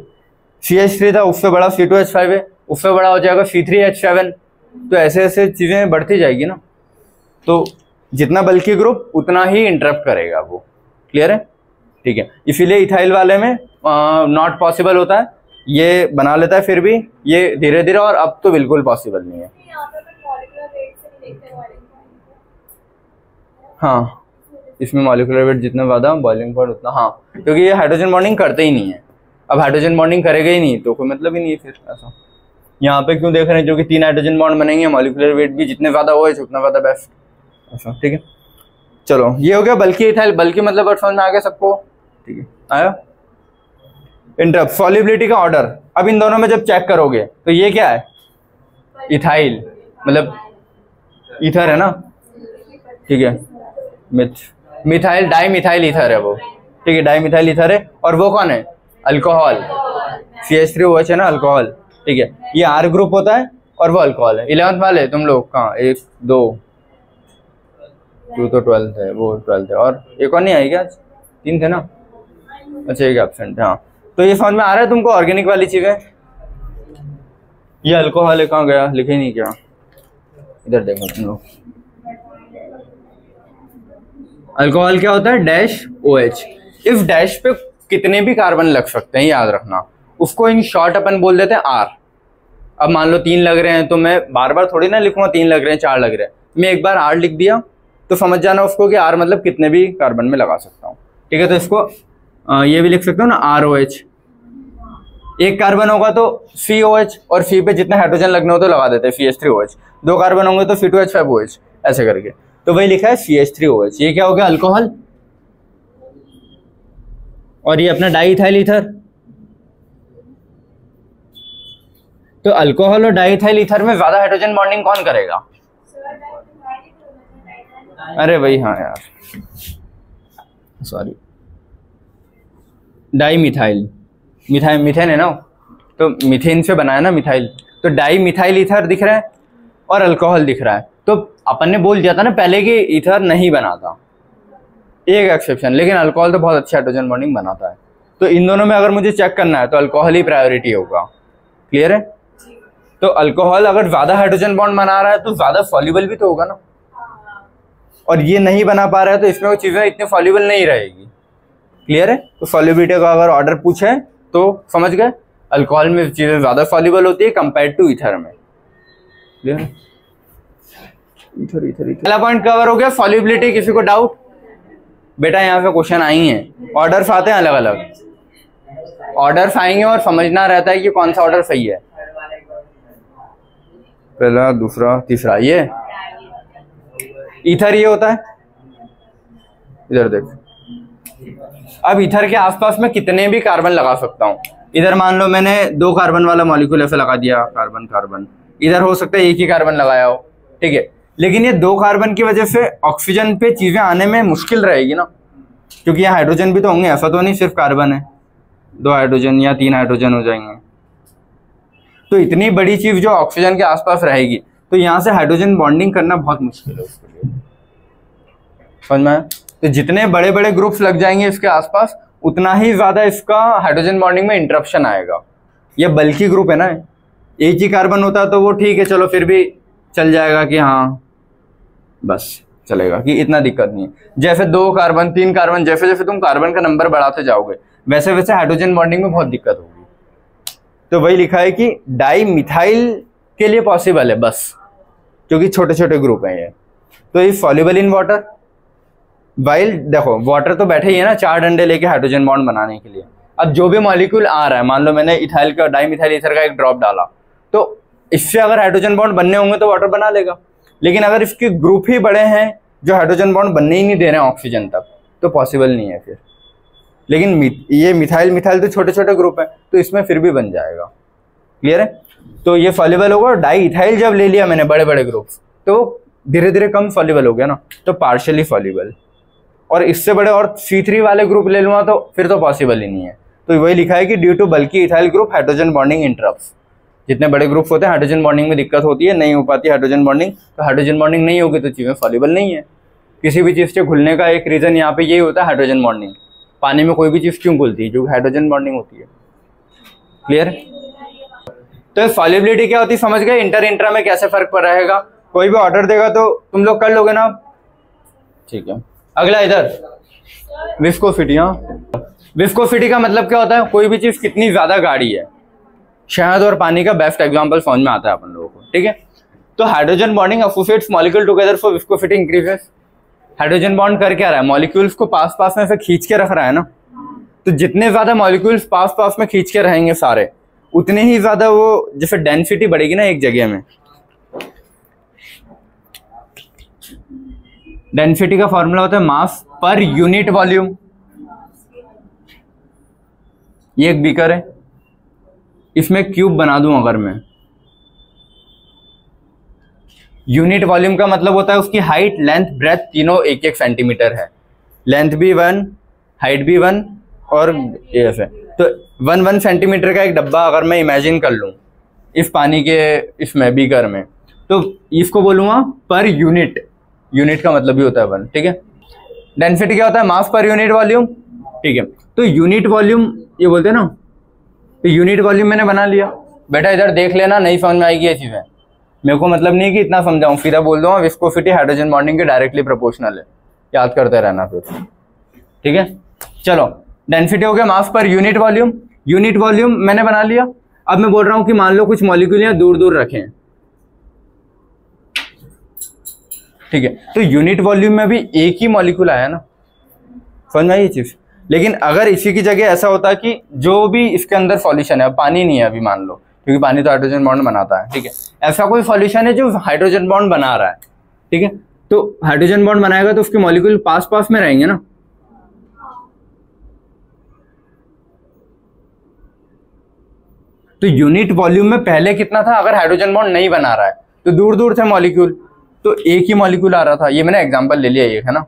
CH3 था, उससे बड़ा C2H5 है, उससे बड़ा हो जाएगा C3H7। तो ऐसे ऐसे चीजें बढ़ती जाएगी ना, तो जितना बल्कि ग्रुप उतना ही इंटरप्ट करेगा वो। क्लियर है? ठीक है, इसीलिए इथाइल वाले में नॉट पॉसिबल होता है, ये बना लेता है फिर भी ये धीरे धीरे, और अब तो बिल्कुल पॉसिबल नहीं है। हाँ, इसमें मॉलिक्यूलर वेट जितना ज्यादा बॉइलिंग पॉइंट उतना, हाँ, क्योंकि ये हाइड्रोजन बॉन्डिंग करते ही नहीं है। अब हाइड्रोजन बॉन्डिंग करेगा ही नहीं तो कोई मतलब ही नहीं है फिर। ऐसा यहाँ पे क्यों देख रहे हैं, जो कि 3 हाइड्रोजन बॉन्ड बनेंगे, मॉलिक्यूलर वेट भी जितने ज्यादा हो उतना ज्यादा बेस्ट। ऐसा, ठीक है। चलो, ये हो गया बल्कि इथाइल। बल्कि मतलब वर्ड समझ में आ गया सबको? ठीक है, आया। इंटरप्ट, सॉल्युबिलिटी का ऑर्डर। अब इन दोनों में जब चेक करोगे तो ये क्या है? इथाइल, मतलब ईथर है ना, ठीक है। मिथाइल डाई मिथाइल ईथर है वो, ठीक है, डाई मिथाइल ईथर है। और वो कौन है? अल्कोहल, CH3OH है ना, अल्कोहल, ठीक है। ये R ग्रुप होता है और वो अल्कोहल है। 11th वाले तुम लोग कहाँ? 1 2 2 तो 12th है, वो 12th है, और एक और नहीं आई क्या? 3 थे ना, अच्छा एक एब्सेंट है। हाँ, तो ये समझ में आ रहा है तुमको ऑर्गेनिक वाली चीजें? ये अल्कोहल है, कहाँ गया? लिखे नहीं क्या? इधर देखो तुम लोग। अल्कोहल क्या होता है? Dash OH। इस डैश पे कितने भी कार्बन लग सकते हैं, याद रखना। उसको इन शॉर्ट अपन बोल देते हैं R। अब मान लो 3 लग रहे हैं, तो मैं बार बार थोड़ी ना लिखूंगा 3 लग रहे हैं 4 लग रहे हैं, मैं एक बार R लिख दिया तो समझ जाना उसको कि R मतलब कितने भी कार्बन में लगा सकता हूँ, ठीक है। तो इसको ये भी लिख सकते हो ना, ROH। एक कार्बन होगा तो COH, और C पे जितने हाइड्रोजन लगने हो तो लगा देते हैं CH3OH। 2 कार्बन होंगे तो C2H5OH, ऐसे करके। तो वही लिखा है CH3OH। ये क्या हो गया? अल्कोहल। और ये अपना डाईइथाइल ईथर। तो अल्कोहल और डाईइथाइल ईथर में ज्यादा हाइड्रोजन बॉन्डिंग कौन करेगा? अरे भाई हाँ यार, sorry, di methyl, methyl methane है ना, तो मीथेन से बनाया ना मिथाइल, तो डाई मिथाइल ईथर दिख रहा है और अल्कोहल दिख रहा है। तो अपन ने बोल दिया था ना पहले कि ईथर नहीं बनाता, एक एक्सेप्शन, लेकिन अल्कोहल तो बहुत अच्छा हाइड्रोजन बॉन्डिंग बनाता है। तो इन दोनों में अगर मुझे चेक करना है तो अल्कोहल ही प्रायोरिटी होगा। क्लियर है? तो अल्कोहल अगर ज्यादा हाइड्रोजन बॉन्ड बना रहा है तो ज्यादा सॉल्युबल भी तो होगा ना, और ये नहीं बना पा रहा है तो इसमें वो चीजें इतनी सॉल्युबल नहीं रहेगी। क्लियर है? तो सॉल्युबिलिटी का अगर ऑर्डर पूछे तो समझ गए, अल्कोहल में चीजें ज्यादा सॉल्युबल होती है कंपेयर टू ईथर में। क्लियर है? Ether ether ether. पहला पॉइंट कवर हो गया, सॉल्युबिलिटी। किसी को डाउट? बेटा यहाँ पे क्वेश्चन आई हैं, ऑर्डर्स आते हैं अलग अलग, ऑर्डर्स आएंगे और समझना रहता है कि कौन सा ऑर्डर सही है, पहला दूसरा तीसरा। ये ईथर ये होता है, इधर देख। अब ईथर के आसपास में कितने भी कार्बन लगा सकता हूँ। इधर मान लो मैंने 2 कार्बन वाला मॉलिक्यूल ऐसे लगा दिया, कार्बन कार्बन, इधर हो सकता है एक ही कार्बन लगाया हो, ठीक है। लेकिन ये 2 कार्बन की वजह से ऑक्सीजन पे चीजें आने में मुश्किल रहेगी ना, क्योंकि यहाँ हाइड्रोजन भी तो होंगे, ऐसा तो नहीं सिर्फ कार्बन है, 2 हाइड्रोजन या 3 हाइड्रोजन हो जाएंगे। तो इतनी बड़ी चीज जो ऑक्सीजन के आसपास रहेगी, तो यहाँ से हाइड्रोजन बॉन्डिंग करना बहुत मुश्किल है उसके लिए। समझ में? तो जितने बड़े बड़े ग्रुप्स लग जाएंगे इसके आसपास, उतना ही ज्यादा इसका हाइड्रोजन बॉन्डिंग में इंटरप्शन आएगा। ये बल्कि ग्रुप है ना, एक ही कार्बन होता है तो वो ठीक है, चलो फिर भी चल जाएगा कि हाँ बस चलेगा, कि इतना दिक्कत नहीं है। जैसे 2 कार्बन 3 कार्बन, जैसे जैसे तुम कार्बन का नंबर बढ़ाते जाओगे वैसे वैसे हाइड्रोजन बॉन्डिंग में बहुत दिक्कत होगी। तो वही लिखा है कि डाई मिथाइल के लिए पॉसिबल है बस, क्योंकि छोटे छोटे ग्रुप हैं ये। तो ये सॉल्युबल इन वाटर, वाइल देखो वाटर तो बैठे ही है ना 4 डंडे लेके हाइड्रोजन बॉन्ड बनाने के लिए। अब जो भी मॉलिक्यूल आ रहा है, मान लो मैंने इथाइल का डाई मिथाइल ईथर का एक ड्रॉप डाला, तो इससे अगर हाइड्रोजन बॉन्ड बनने होंगे तो वाटर बना लेगा। लेकिन अगर इसके ग्रुप ही बड़े हैं जो हाइड्रोजन बॉन्ड बनने ही नहीं दे रहे हैं ऑक्सीजन तक, तो पॉसिबल नहीं है फिर। लेकिन ये मिथाइल मिथाइल तो छोटे छोटे ग्रुप है, तो इसमें फिर भी बन जाएगा। क्लियर है? तो ये सॉल्युबल होगा। और डाई इथाइल जब ले लिया मैंने बड़े बड़े ग्रुप्स, तो धीरे धीरे कम सॉल्युबल हो गया ना, तो पार्शियली सॉल्युबल। और इससे बड़े और C3 वाले ग्रुप ले लूंगा तो फिर तो पॉसिबल ही नहीं है। तो वही लिखा है कि ड्यू टू बल्कि ethyl group hydrogen bonding interrupts. जितने बड़े ग्रुप होते हैं हाइड्रोजन बॉन्डिंग में दिक्कत होती है, नहीं हो पाती हाइड्रोजन बॉन्डिंग। तो हाइड्रोजन बॉन्डिंग नहीं होगी तो चीजें सॉल्युबल नहीं है। किसी भी चीज के घुलने का एक रीजन यहाँ पे यही होता है हाइड्रोजन बॉन्डिंग। पानी में कोई भी चीज क्यों घुलती है? जो हाइड्रोजन बॉन्डिंग होती है। क्लियर? तो सॉल्युबिलिटी क्या होती है समझ गए? इंटर इंट्रा में कैसे फर्क पड़ रहेगा। कोई भी ऑर्डर देगा तो तुम लोग कर लोगे ना? ठीक है। अगला इधर विस्कोसिटी। हाँ, विस्कोसिटी का मतलब क्या होता है? कोई भी चीज कितनी ज्यादा गाढ़ी है। शहद और पानी का बेस्ट एग्जांपल समझ में आता है अपन लोगों को। ठीक है। तो hydrogen bonding associates molecule together for viscosity increases. Hydrogen bond कर क्या रहा है? मॉलिक्यूल्स को पास पास में से खींच के रख रहा है ना। तो जितने ज्यादा मॉलिक्यूल्स पास पास में खींच के रहेंगे सारे, उतने ही ज्यादा वो जैसे डेंसिटी बढ़ेगी ना एक जगह में। डेंसिटी का फॉर्मूला होता है मास पर यूनिट वॉल्यूम। ये एक बीकर है, इसमें क्यूब बना दूं अगर मैं, यूनिट वॉल्यूम का मतलब होता है उसकी हाइट, लेंथ, ब्रेथ तीनों 1-1 सेंटीमीटर है। लेंथ भी 1, हाइट भी 1 और ऐसे। तो 1-1 सेंटीमीटर का एक डब्बा अगर मैं इमेजिन कर लूं इस पानी के इसमें बीकर में, तो इसको बोलूंगा पर यूनिट। यूनिट का मतलब भी होता है 1। ठीक है। डेंसिटी क्या होता है? मास पर यूनिट वॉल्यूम। ठीक है। तो यूनिट वॉल्यूम ये बोलते हैं ना, तो यूनिट वॉल्यूम मैंने बना लिया। बेटा इधर देख लेना, नहीं समझ में आएगी ये चीजें। मेरे को मतलब नहीं कि इतना समझाऊं, सीधा बोल दूंगा विस्कोसिटी हाइड्रोजन बॉन्डिंग के डायरेक्टली प्रोपोर्शनल है। याद करते रहना फिर। ठीक है। चलो, डेंसिटी हो गया मास per unit volume. Unit volume मैंने बना लिया। अब मैं बोल रहा हूं कि मान लो कुछ मॉलिक्यूल यहाँ दूर दूर रखें। ठीक है। तो यूनिट वॉल्यूम में भी एक ही मॉलिक्यूल आया ना, समझ में आई ये चीज। लेकिन अगर इसी की जगह ऐसा होता कि जो भी इसके अंदर सॉल्यूशन है, पानी नहीं है अभी मान लो, क्योंकि पानी तो हाइड्रोजन बॉन्ड बनाता है। ठीक है। ऐसा कोई सॉल्यूशन है जो हाइड्रोजन बॉन्ड बना रहा है। ठीक है। तो हाइड्रोजन बॉन्ड बनाएगा तो उसके मॉलिक्यूल पास पास में रहेंगे ना। तो यूनिट वॉल्यूम में पहले कितना था? अगर हाइड्रोजन बॉन्ड नहीं बना रहा है तो दूर दूर थे मॉलिक्यूल, तो एक ही मॉलिक्यूल आ रहा था। ये मैंने एग्जांपल ले लिया एक, है ना।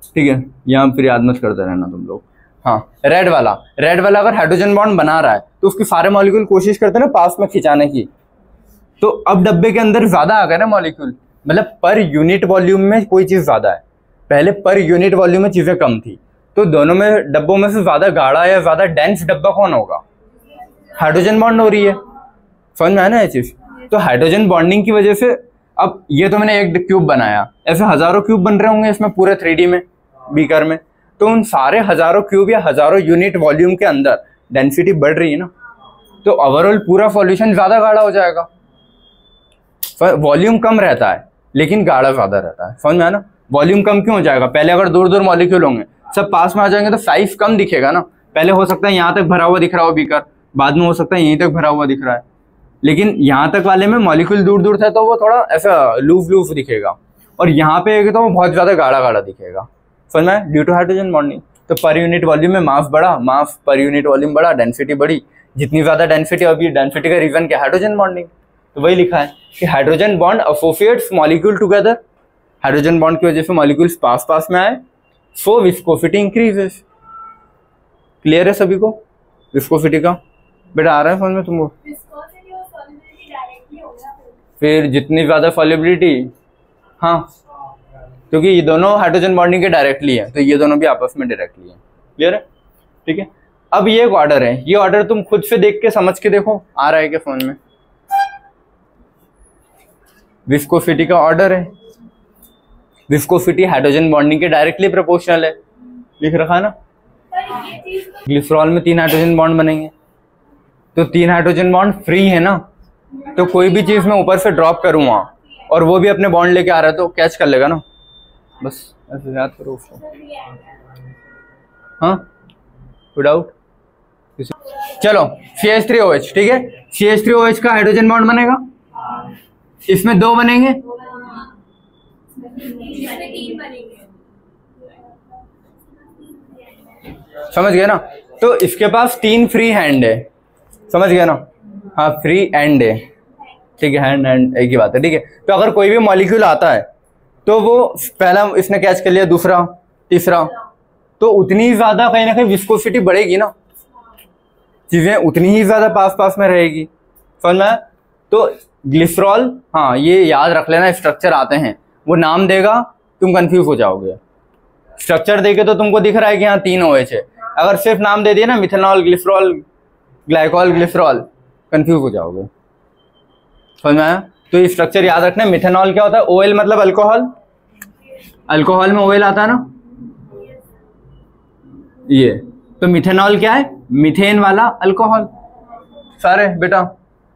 ठीक है। यहाँ फिर याद मत करते रहना तुम लोग। हाँ, रेड वाला अगर हाइड्रोजन बॉन्ड बना रहा है तो उसके सारे मॉलिक्यूल कोशिश करते हैं ना पास में खिंचाने की। तो अब डब्बे के अंदर ज्यादा आ गए ना मॉलिक्यूल, मतलब पर यूनिट वॉल्यूम में कोई चीज ज्यादा है। पहले पर यूनिट वॉल्यूम में चीजें कम थी। तो दोनों में डब्बों में से ज्यादा गाढ़ा या ज्यादा डेंस डब्बा कौन होगा? हाइड्रोजन बॉन्ड हो रही है। समझ में आया ना ये चीज। तो हाइड्रोजन बॉन्डिंग की वजह से अब ये तो मैंने एक क्यूब बनाया, ऐसे हजारों क्यूब बन रहे होंगे इसमें पूरे 3D में बीकर में। तो उन सारे हजारों क्यूब या हजारों यूनिट वॉल्यूम के अंदर डेंसिटी बढ़ रही है ना, तो ओवरऑल पूरा सॉल्यूशन ज्यादा गाढ़ा हो जाएगा। वॉल्यूम कम रहता है लेकिन गाढ़ा ज्यादा रहता है। समझ में आया ना। वॉल्यूम कम क्यों हो जाएगा? पहले अगर दूर दूर मॉलिक्यूल होंगे, सब पास में आ जाएंगे तो साइज कम दिखेगा ना। पहले हो सकता है यहाँ तक भरा हुआ दिख रहा हो बीकर, बाद में हो सकता है यहीं तक भरा हुआ दिख रहा है। लेकिन यहाँ तक वाले में मॉलिक्यूल दूर दूर थे तो वो थोड़ा ऐसा लूफ लूफ दिखेगा, और यहाँ पे तो वो बहुत ज्यादा गाढ़ा गाढ़ा दिखेगा। समझ में? Due to hydrogen bonding. तो पर यूनिट वॉल्यूम में मास बढ़ा, मास पर यूनिट वॉल्यूम बढ़ा, डेंसिटी बढ़ी। जितनी ज्यादा डेंसिटी, अभी डेंसिटी का रीजन क्या? Hydrogen bonding. तो वही लिखा है कि hydrogen bond associates molecule together. Hydrogen bond की वजह से मॉलिक्यूल्स पास पास में आए, सो विस्कोसिटी इंक्रीजेस। क्लियर है सभी को विस्कोसिटी का? बेटा आ रहा है समझ में तुमको? फिर जितनी ज्यादा सॉल्युबिलिटी, हाँ, क्योंकि ये दोनों हाइड्रोजन बॉन्डिंग के डायरेक्टली है, तो ये दोनों भी आपस में डायरेक्टली है। क्लियर है? ठीक है। अब ये एक ऑर्डर है, ये ऑर्डर तुम खुद से देख के समझ के देखो आ रहा है क्या समझ में। विस्कोसिटी का ऑर्डर है, विस्कोसिटी हाइड्रोजन बॉन्डिंग के डायरेक्टली प्रोपोर्शनल है, लिख रखा है ना। ग्लिसरॉल में 3 हाइड्रोजन बॉन्ड बनेंगे, तो 3 हाइड्रोजन बॉन्ड फ्री है ना, तो कोई भी चीज मैं ऊपर से ड्रॉप करूँ वहां और वो भी अपने बॉन्ड लेके आ रहा है तो कैच कर लेगा ना। बस ऐसे याद करो उसको। हाँ, विदाउट। चलो CH3OH, ठीक है। CH3OH का हाइड्रोजन बॉन्ड बनेगा, इसमें 2 बनेंगे, समझ गए ना? तो इसके पास 3 फ्री हैंड है, समझ गए ना? हाँ, फ्री एंड है, ठीक है, हैंड एक ही बात है, ठीक है। तो अगर कोई भी मॉलिक्यूल आता है तो वो पहला इसने कैच कर लिया, दूसरा, तीसरा, तो उतनी ज्यादा कहीं ना कहीं विस्कोसिटी बढ़ेगी ना, चीजें उतनी ही ज्यादा पास पास में रहेगी, समझ में? तो ग्लिसरॉल, हाँ ये याद रख लेना, स्ट्रक्चर आते हैं, वो नाम देगा, तुम कंफ्यूज हो जाओगे। स्ट्रक्चर देके तो तुमको दिख रहा है कि यहाँ 3 OH है, अगर सिर्फ नाम दे दिया ना, methanol, glycerol, glycol, glycerol, confuse हो जाओगे, समझ में आया? तो ये स्ट्रक्चर याद रखना। मिथेनॉल क्या होता है? OL मतलब अल्कोहल, अल्कोहल में OL आता है ना, ये तो मिथेनॉल क्या है? मीथेन वाला अल्कोहल, सारे बेटा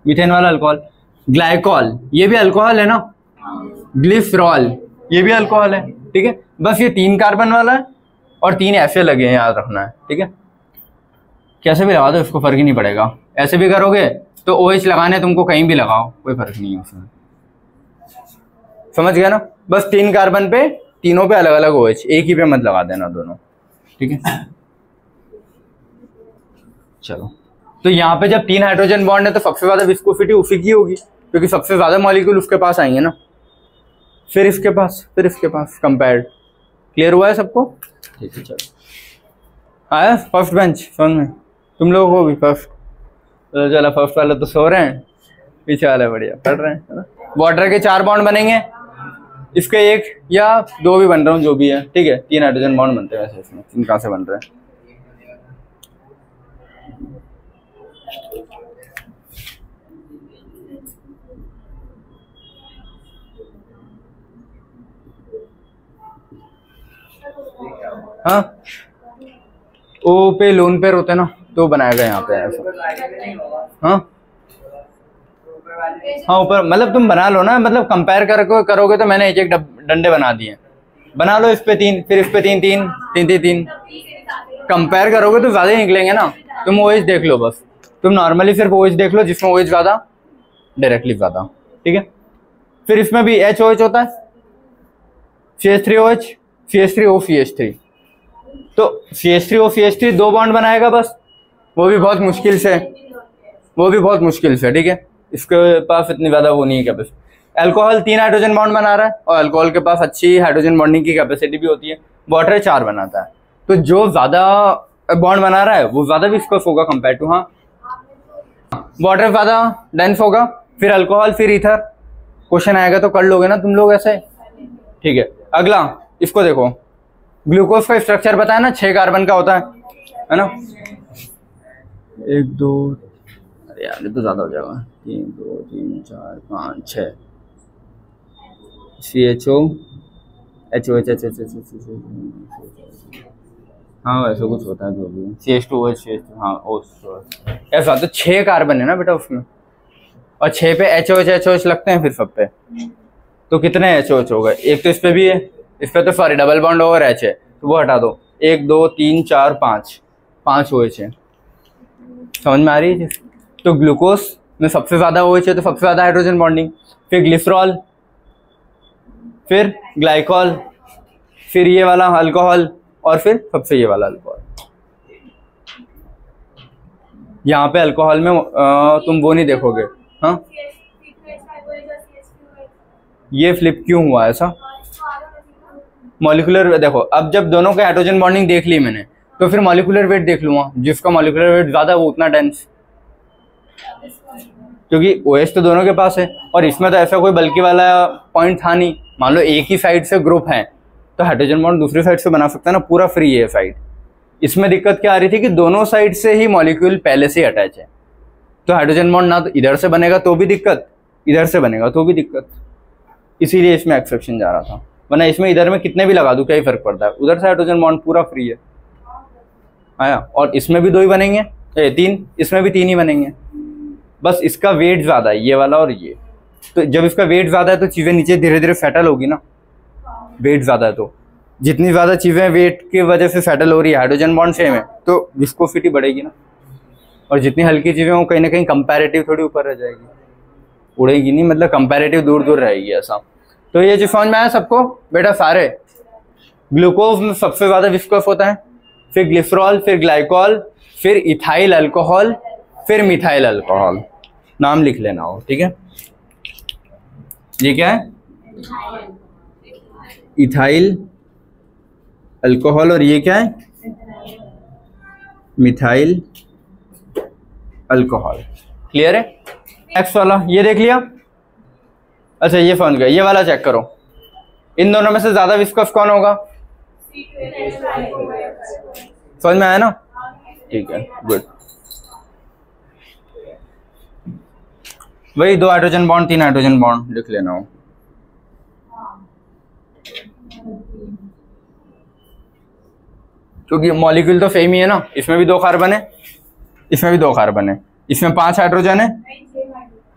मीथेन वाला अल्कोहल। ग्लाइकॉल ये भी अल्कोहल है ना, ग्लिसरॉल ये भी अल्कोहल है, ठीक है। बस ये 3 कार्बन वाला है और 3 ऐसे लगे हैं, याद रखना है, ठीक है। कैसे भी लगा दो इसको फर्क ही नहीं पड़ेगा, ऐसे भी करोगे तो OH लगाने तुमको कहीं भी लगाओ, कोई फर्क नहीं है उसमें, समझ गया ना? बस 3 कार्बन पे, तीनों पे अलग अलग OH, एक ही पे मत लगा देना दोनों, ठीक है। चलो, तो यहाँ पे जब 3 हाइड्रोजन बॉन्ड है तो सबसे ज्यादा विस्कोसिटी उसी की होगी, क्योंकि सबसे ज्यादा मॉलिक्यूल उसके पास आएंगे ना, फिर इसके पास, फिर इसके पास कंपेयर्ड। क्लियर हुआ है सबको? ठीक है, चलो। आया फर्स्ट बेंच समझ में? तुम लोगों को भी फर्स्ट? तो चलो, फर्स्ट वाले तो सो रहे हैं, पीछे वाले बढ़िया पढ़ रहे हैं, है ना? वाटर के 4 बॉन्ड बनेंगे, इसके 1 या 2 भी बन रहा हूँ, जो भी है, ठीक है। 3 हाइड्रोजन बॉन्ड बनते हैं वैसे इसमें, 3 कहाँ से बन रहे हैं? हाँ, ओ पे लोन पेयर होते हैं ना, तो बनाया गया यहाँ पे ऐसा। हाँ हाँ, ऊपर मतलब तुम बना लो ना, मतलब कंपेयर करोगे तो मैंने एक डंडे बना दिए, बना लो इस पे 3, फिर इस पे 3 3 3 3 3, कंपेयर करोगे तो ज्यादा ही निकलेंगे ना। तुम OH देख लो, बस तुम नॉर्मली सिर्फ OH देख लो, जिसमें OH ज्यादा, डायरेक्टली ज्यादा, ठीक है। फिर इसमें भी HOH होता है, CH3OH, CH3O CH3, तो CH3O CH3 2 बॉन्ड बनाएगा बस, वो भी बहुत मुश्किल से, वो भी बहुत मुश्किल से, ठीक है। इसके पास इतनी ज्यादा वो नहीं है कैपेसिटी। अल्कोहल 3 हाइड्रोजन बॉन्ड बना रहा है, और अल्कोहल के पास अच्छी हाइड्रोजन बॉन्डिंग की कैपेसिटी भी होती है। वाटर 4 बनाता है, तो जो ज्यादा बॉन्ड बना रहा है वो ज्यादा विस्कस होगा कंपेयर टू, हाँ वाटर ज्यादा डेंस होगा, फिर अल्कोहल, फिर ईथर। क्वेश्चन आएगा तो कर लोगे ना तुम लोग ऐसे, ठीक है। अगला इसको देखो, ग्लूकोज का स्ट्रक्चर पता है ना, 6 कार्बन का होता है ना। 1 2, अरे यार ये तो ज्यादा हो जाएगा, 3 2 3 4 5 6, CHO HOH, हाँ वैसे कुछ होता है जो भी, CH2OH, CH2, हाँ OH, ऐसा। तो 6 कार्बन है ना बेटा उसमें, और 6 पे HOH लगते हैं फिर सब पे, तो कितने HOH हो गए? एक तो इस पे भी है, इस पे तो sorry double bond over H है, तो वो हटा दो। 1 2 3 4 5 OH है, समझ में आ रही है? तो ग्लूकोज में सबसे ज्यादा OH है, तो सबसे ज्यादा हाइड्रोजन बॉन्डिंग, फिर ग्लिसरॉल, फिर ग्लाइकॉल, फिर ये वाला अल्कोहल, और फिर सबसे ये वाला अल्कोहल। यहाँ पे अल्कोहल में तुम वो नहीं देखोगे, हाँ ये फ्लिप क्यों हुआ ऐसा? मॉलिक्यूलर देखो, अब जब दोनों के हाइड्रोजन बॉन्डिंग देख ली मैंने, तो फिर मॉलिक्यूलर वेट देख लूंगा, जिसका मॉलिक्यूलर वेट ज्यादा है वो उतना डेंस, क्योंकि OH तो दोनों के पास है, और इसमें तो ऐसा कोई बल्कि वाला पॉइंट था नहीं। मान लो एक ही साइड से ग्रुप है तो हाइड्रोजन बॉन्ड दूसरी साइड से बना सकता है ना, पूरा फ्री है साइड। इसमें दिक्कत क्या आ रही थी कि दोनों साइड से ही मॉलिक्यूल पहले से ही अटैच है, तो हाइड्रोजन बॉन्ड ना तो इधर से बनेगा तो भी दिक्कत, इधर से बनेगा तो भी दिक्कत, इसीलिए इसमें एक्सेप्शन जा रहा था। वरना इसमें इधर में कितने भी लगा दूं क्या ही फर्क पड़ता है, उधर से हाइड्रोजन बॉन्ड पूरा फ्री है आया। और इसमें भी 2 ही बनेंगे, 3, इसमें भी 3 ही बनेंगे, बस इसका वेट ज्यादा है ये वाला और ये। तो जब इसका वेट ज्यादा है तो चीजें नीचे धीरे धीरे सेटल होगी ना, वेट ज्यादा है तो जितनी ज्यादा चीजें वेट की वजह से सेटल हो रही है, हाइड्रोजन बॉन्ड सेम है तो विस्कोसिटी बढ़ेगी ना, और जितनी हल्की चीजें वो कहीं ना कहीं कंपैरेटिव थोड़ी ऊपर रह जाएगी, उड़ेगी नहीं, मतलब कंपैरेटिव दूर दूर रहेगी ऐसा। तो ये जो समझ में आया सबको बेटा सारे। ग्लूकोज में सबसे ज्यादा विस्कस होता है, फिर ग्लिसरॉल, फिर ग्लाइकॉल, फिर इथाइल अल्कोहल, फिर मिथाइल अल्कोहल। नाम लिख लेना हो, ठीक है। ये क्या है? इथाइल अल्कोहल, और ये क्या है? Methyl alcohol. क्लियर है? नेक्स्ट वाला ये देख लिया। अच्छा ये समझ गए, ये वाला चेक करो। इन दोनों में से ज्यादा विस्कस कौन होगा? समझ में आया ना? ठीक है, गुड। वही 2 हाइड्रोजन बॉन्ड 3 हाइड्रोजन बॉन्ड लिख लेना हो। क्योंकि मॉलिक्यूल तो सेम ही है ना, इसमें भी 2 कार्बन है, इसमें भी 2 कार्बन है, इसमें 5 हाइड्रोजन है,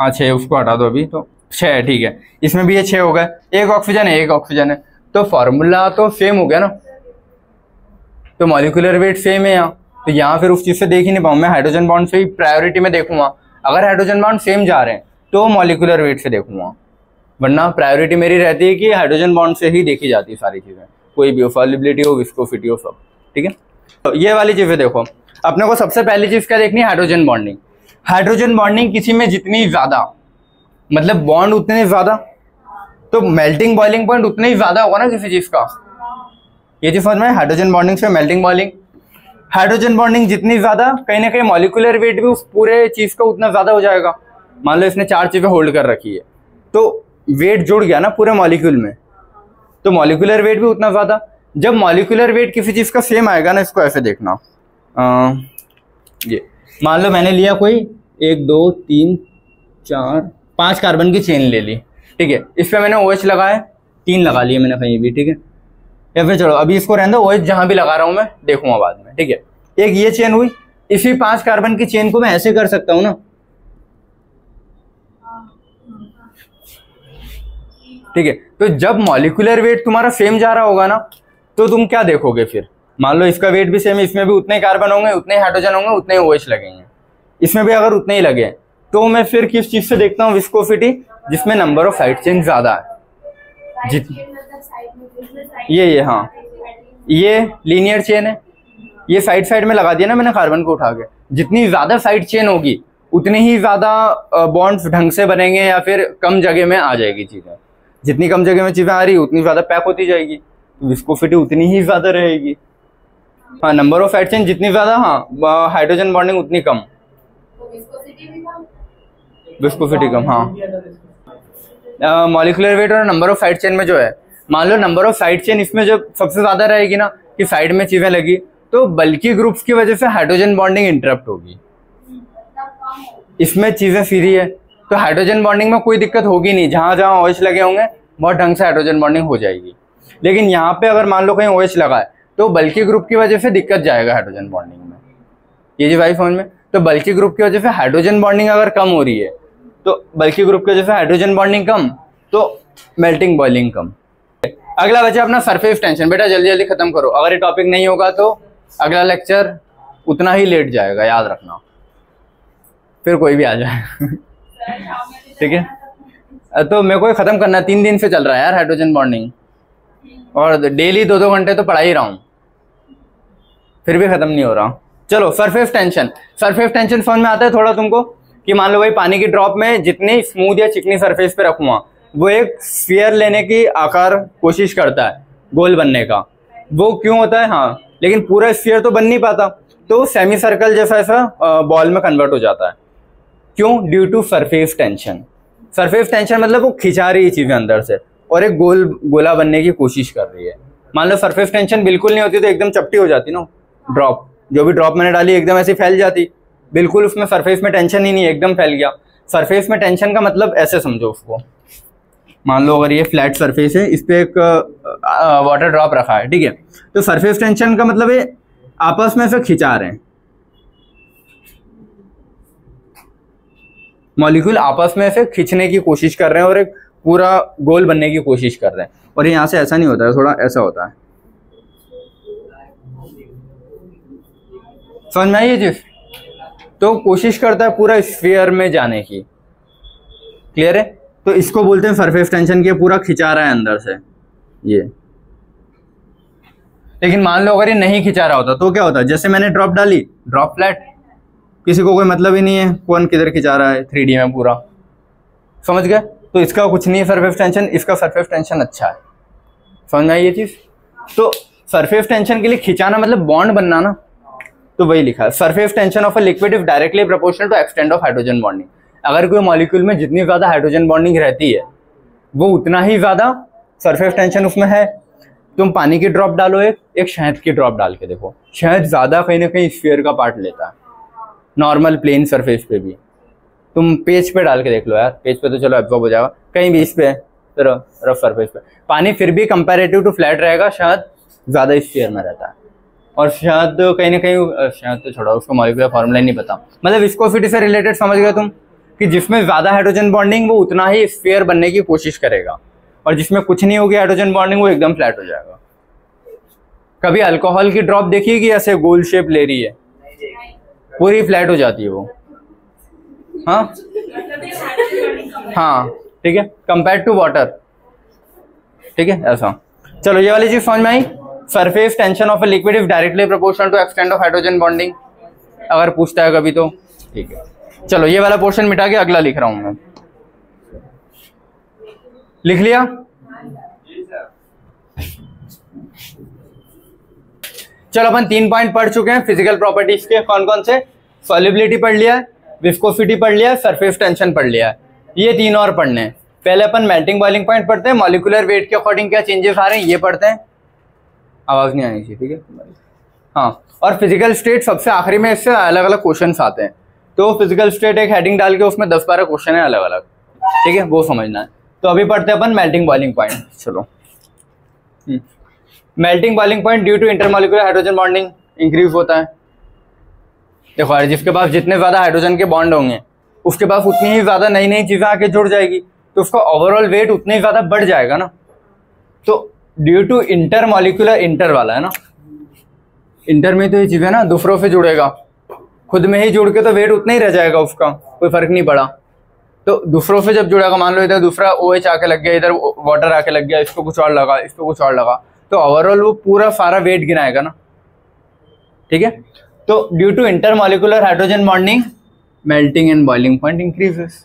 हाँ 6, उसको हटा दो अभी, तो 6 है, ठीक है। इसमें भी ये 6 हो गए, 1 ऑक्सीजन है, 1 ऑक्सीजन है, तो फॉर्मूला तो सेम हो गया ना, तो मॉलिक्यूलर वेट सेम है यहाँ, तो यहाँ फिर उस चीज से देख ही नहीं पाऊँ मैं, हाइड्रोजन बॉन्ड से ही प्रायोरिटी में देखूंगा। अगर हाइड्रोजन बॉन्ड सेम जा रहे हैं तो मॉलिक्यूलर वेट से देखूंगा, वरना प्रायोरिटी मेरी रहती है कि हाइड्रोजन बॉन्ड से ही देखी जाती है सारी चीजें, कोई भी हो, सॉल्युबिलिटी हो, विस्कोसिटी हो, सब, ठीक है। तो ये वाली चीजें देखो, अपने को सबसे पहली चीज क्या देखनी है? Hydrogen bonding. हाइड्रोजन बॉन्डिंग किसी में जितनी ज्यादा, मतलब बॉन्ड उतने ज्यादा, तो मेल्टिंग बॉइलिंग पॉइंट उतने ही ज्यादा होगा ना किसी चीज का। ये चीज समझ में? हाइड्रोजन बॉन्डिंग से मेल्टिंग बॉइलिंग, हाइड्रोजन बॉन्डिंग जितनी ज्यादा, कहीं ना कहीं मॉलिक्यूलर वेट भी उस पूरे चीज का उतना ज्यादा हो जाएगा। मान लो इसने 4 चीजें होल्ड कर रखी है, तो वेट जुड़ गया ना पूरे मॉलिक्यूल में, तो मॉलिक्यूलर वेट भी उतना ज्यादा। जब मॉलिक्यूलर वेट किसी चीज का सेम आएगा ना, इसको ऐसे देखना, ये मान लो मैंने लिया कोई 1 2 3 4 5 कार्बन की चेन ले ली, ठीक है, इस पे मैंने OH लगाए, 3 लगा लिए मैंने कहीं भी, ठीक है, या फिर चलो अभी इसको रहने दो, OH जहां भी लगा रहा हूं मैं देखूंगा बाद में, ठीक है। एक ये चेन हुई, इसी 5 कार्बन की चेन को मैं ऐसे कर सकता हूं ना, ठीक है। तो जब मॉलिक्यूलर वेट तुम्हारा सेम जा रहा होगा ना, तो तुम क्या देखोगे फिर? मान लो इसका वेट भी सेम है, इसमें भी उतने ही कार्बन होंगे, उतने ही हाइड्रोजन होंगे, उतने ही OH लगेंगे, इसमें भी अगर उतने ही लगे, तो मैं फिर किस चीज से देखता हूँ? विस्कोसिटी, जिसमें नंबर ऑफ साइड चेन ज्यादा है। ये हाँ, ये लीनियर चेन है, ये साइड साइड में लगा दिया ना मैंने कार्बन को उठा के। जितनी ज्यादा साइड चेन होगी उतनी ही ज्यादा बॉन्ड्स ढंग से बनेंगे, या फिर कम जगह में आ जाएगी चीजें। जितनी कम जगह में चीजें आ रही उतनी ज्यादा पैक होती जाएगी, विस्कोसिटी उतनी ही ज्यादा रहेगी। हाँ, नंबर ऑफ साइड चेन जितनी ज्यादा, हाँ, हाइड्रोजन बॉन्डिंग उतनी कम, विस्कोसिटी कम। हाँ, मॉलिक्यूलर वेट और नंबर ऑफ साइड चेन में जो है, मान लो नंबर ऑफ साइड चेन इसमें जब सबसे ज्यादा रहेगी ना, कि साइड में चीजें लगी, तो बल्कि ग्रुप्स की वजह से हाइड्रोजन बॉन्डिंग इंटरप्ट होगी। इसमें चीजें सीधी है, तो हाइड्रोजन बॉन्डिंग में कोई दिक्कत होगी नहीं, जहां जहां OH लगे होंगे बहुत ढंग से हाइड्रोजन बॉन्डिंग हो जाएगी। लेकिन यहाँ पे अगर मान लो कहीं OH लगा है, तो बल्कि ग्रुप की वजह से दिक्कत जाएगा हाइड्रोजन बॉन्डिंग में। ये जी भाई समझ में? तो बल्कि ग्रुप की वजह से हाइड्रोजन बॉन्डिंग अगर कम हो रही है, तो बल्कि ग्रुप की वजह से हाइड्रोजन बॉन्डिंग कम, तो मेल्टिंग बॉइलिंग कम। अगला बचा अपना सरफेस टेंशन। बेटा जल्दी जल्दी खत्म करो, अगर ये टॉपिक नहीं होगा तो अगला लेक्चर उतना ही लेट जाएगा, याद रखना, फिर कोई भी आ जाए। ठीक है, तो मेरे को खत्म करना है, 3 दिन से चल रहा है यार हाइड्रोजन बॉन्डिंग, और डेली 2-2 घंटे तो पढ़ा ही रहा हूँ, फिर भी खत्म नहीं हो रहा। चलो सरफेस टेंशन। सरफेस टेंशन समझ में आता है थोड़ा तुमको? कि मान लो भाई पानी की ड्रॉप में जितनी स्मूथ या चिकनी सरफेस पे रखूंगा, वो एक स्फीयर लेने की आकार कोशिश करता है, गोल बनने का। वो क्यों होता है? हाँ, लेकिन पूरा स्फीयर तो बन नहीं पाता, तो सेमी सर्कल जैसा ऐसा बॉल में कन्वर्ट हो जाता है। क्यों? Due to surface tension. Surface tension मतलब वो खिंचा रही है चीजें अंदर से और एक गोला बनने की कोशिश कर रही है। मान लो सरफेस टेंशन बिल्कुल नहीं होती तो एकदम चपटी हो जाती ना ड्रॉप, जो भी ड्रॉप मैंने डाली एकदम ऐसे फैल जाती, बिल्कुल उसमें सरफेस में टेंशन ही नहीं, एकदम फैल गया। सरफेस में टेंशन का मतलब ऐसे समझो उसको, मान लो अगर ये फ्लैट सरफेस है, इस पे एक वाटर ड्रॉप रखा है, ठीक है, तो सरफेस टेंशन का मतलब है आपस में से खिंचा रहे हैं, मॉलिक्यूल आपस में से खींचने की कोशिश कर रहे हैं और एक पूरा गोल बनने की कोशिश कर रहे हैं। और यहाँ से ऐसा नहीं होता है, थोड़ा ऐसा होता है। समझ में आई ये चीज? तो कोशिश करता है पूरा स्फीयर में जाने की। क्लियर है? तो इसको बोलते हैं सरफेस टेंशन की, पूरा खिंचा रहा है अंदर से ये। लेकिन मान लो अगर ये नहीं खिंचा रहा होता तो क्या होता? जैसे मैंने ड्रॉप डाली, ड्रॉप फ्लैट, किसी को कोई मतलब ही नहीं है कौन किधर खिंचा रहा है 3D में पूरा, समझ गए? तो इसका कुछ नहीं है सरफेस टेंशन, इसका सरफेस टेंशन अच्छा है। समझ में आई ये चीज? तो सरफेस टेंशन के लिए खिंचाना मतलब बॉन्ड बनना ना, तो वही लिखा है, surface tension of a liquid is directly proportional to extent of hydrogen bonding. अगर कोई मॉलिक्यूल में जितनी ज्यादा हाइड्रोजन बॉन्डिंग रहती है वो उतना ही ज्यादा सरफेस टेंशन उसमें है। तुम पानी की ड्रॉप डालो, एक शहद की ड्रॉप डाल के देखो, शहद ज्यादा कहीं ना कहीं स्फीयर का पार्ट लेता है नॉर्मल प्लेन सरफेस पे भी। तुम पेज पे डाल के देख लो यार, पेज पे तो चलो एब्जॉर्ब हो जाएगा, कहीं भी इस पे तो रफ सरफेस पे पानी फिर भी कंपैरेटिव टू फ्लैट रहेगा, शहद ज्यादा स्फीयर में रहता है। और शहद कहीं ना कहीं, शहद तो छोड़ो, उसको मॉलिक्यूलर फॉर्मूला नहीं पता, मतलब विस्कोसिटी से रिलेटेड समझ गए तुम, कि जिसमें ज्यादा हाइड्रोजन बॉन्डिंग वो उतना ही स्फीयर बनने की कोशिश करेगा, और जिसमें कुछ नहीं होगी हाइड्रोजन बॉन्डिंग वो एकदम फ्लैट हो जाएगा। कभी अल्कोहल की ड्रॉप देखिए कि ऐसे गोल शेप ले रही है, पूरी फ्लैट हो जाती है वो। हाँ हाँ ठीक है, कंपेयर टू वाटर, ठीक है ऐसा। चलो ये वाली चीज समझ में आई, surface tension of a liquid is directly proportional to extent of hydrogen bonding, अगर पूछता है कभी तो, ठीक है। चलो ये वाला पोर्शन मिटा के अगला लिख रहा हूं मैं, लिख लिया? चलो अपन 3 पॉइंट पढ़ चुके हैं फिजिकल प्रॉपर्टीज के, कौन कौन से? सॉल्युबिलिटी पढ़ लिया है, विस्कोसिटी पढ़ लिया है, सरफेस टेंशन पढ़ लिया है, ये 3 और पढ़ने हैं। पहले अपन मेल्टिंग बॉइलिंग पॉइंट पढ़ते हैं, मॉलिक्यूलर वेट के अकॉर्डिंग क्या चेंजेस आ रहे हैं ये पढ़ते हैं। आवाज नहीं आनी चाहिए, ठीक है हाँ। और फिजिकल स्टेट सबसे आखिरी में, इससे अलग अलग क्वेश्चन आते हैं, तो फिजिकल स्टेट एक हेडिंग डाल के उसमें 10-12 क्वेश्चन है अलग अलग, ठीक है वो समझना है। तो अभी पढ़ते हैं अपन मेल्टिंग बॉइलिंग पॉइंट। चलो melting boiling point due to intermolecular hydrogen bonding increase होता है। देखो यार, जिसके पास जितने ज्यादा हाइड्रोजन के बॉन्ड होंगे उसके पास उतनी ही ज्यादा नई नई चीजें आके जुड़ जाएगी, तो उसका ओवरऑल वेट उतने ही ज्यादा बढ़ जाएगा ना। तो ड्यू टू इंटरमॉलिक्यूलर, इंटर वाला है ना, इंटर में तो ये चीजें ना दूसरों से जुड़ेगा, खुद में ही जुड़ के तो वेट उतना ही रह जाएगा, उसका कोई फर्क नहीं पड़ा। तो दूसरों से जब जुड़ेगा, मान लो इधर दूसरा OH आके लग गया, इधर वाटर आके लग गया, इसको कुछ और लगा, इसको कुछ और लगा, तो ओवरऑल वो पूरा सारा वेट गिनाएगा ना, ठीक है। तो due to intermolecular hydrogen bonding melting and boiling point increases,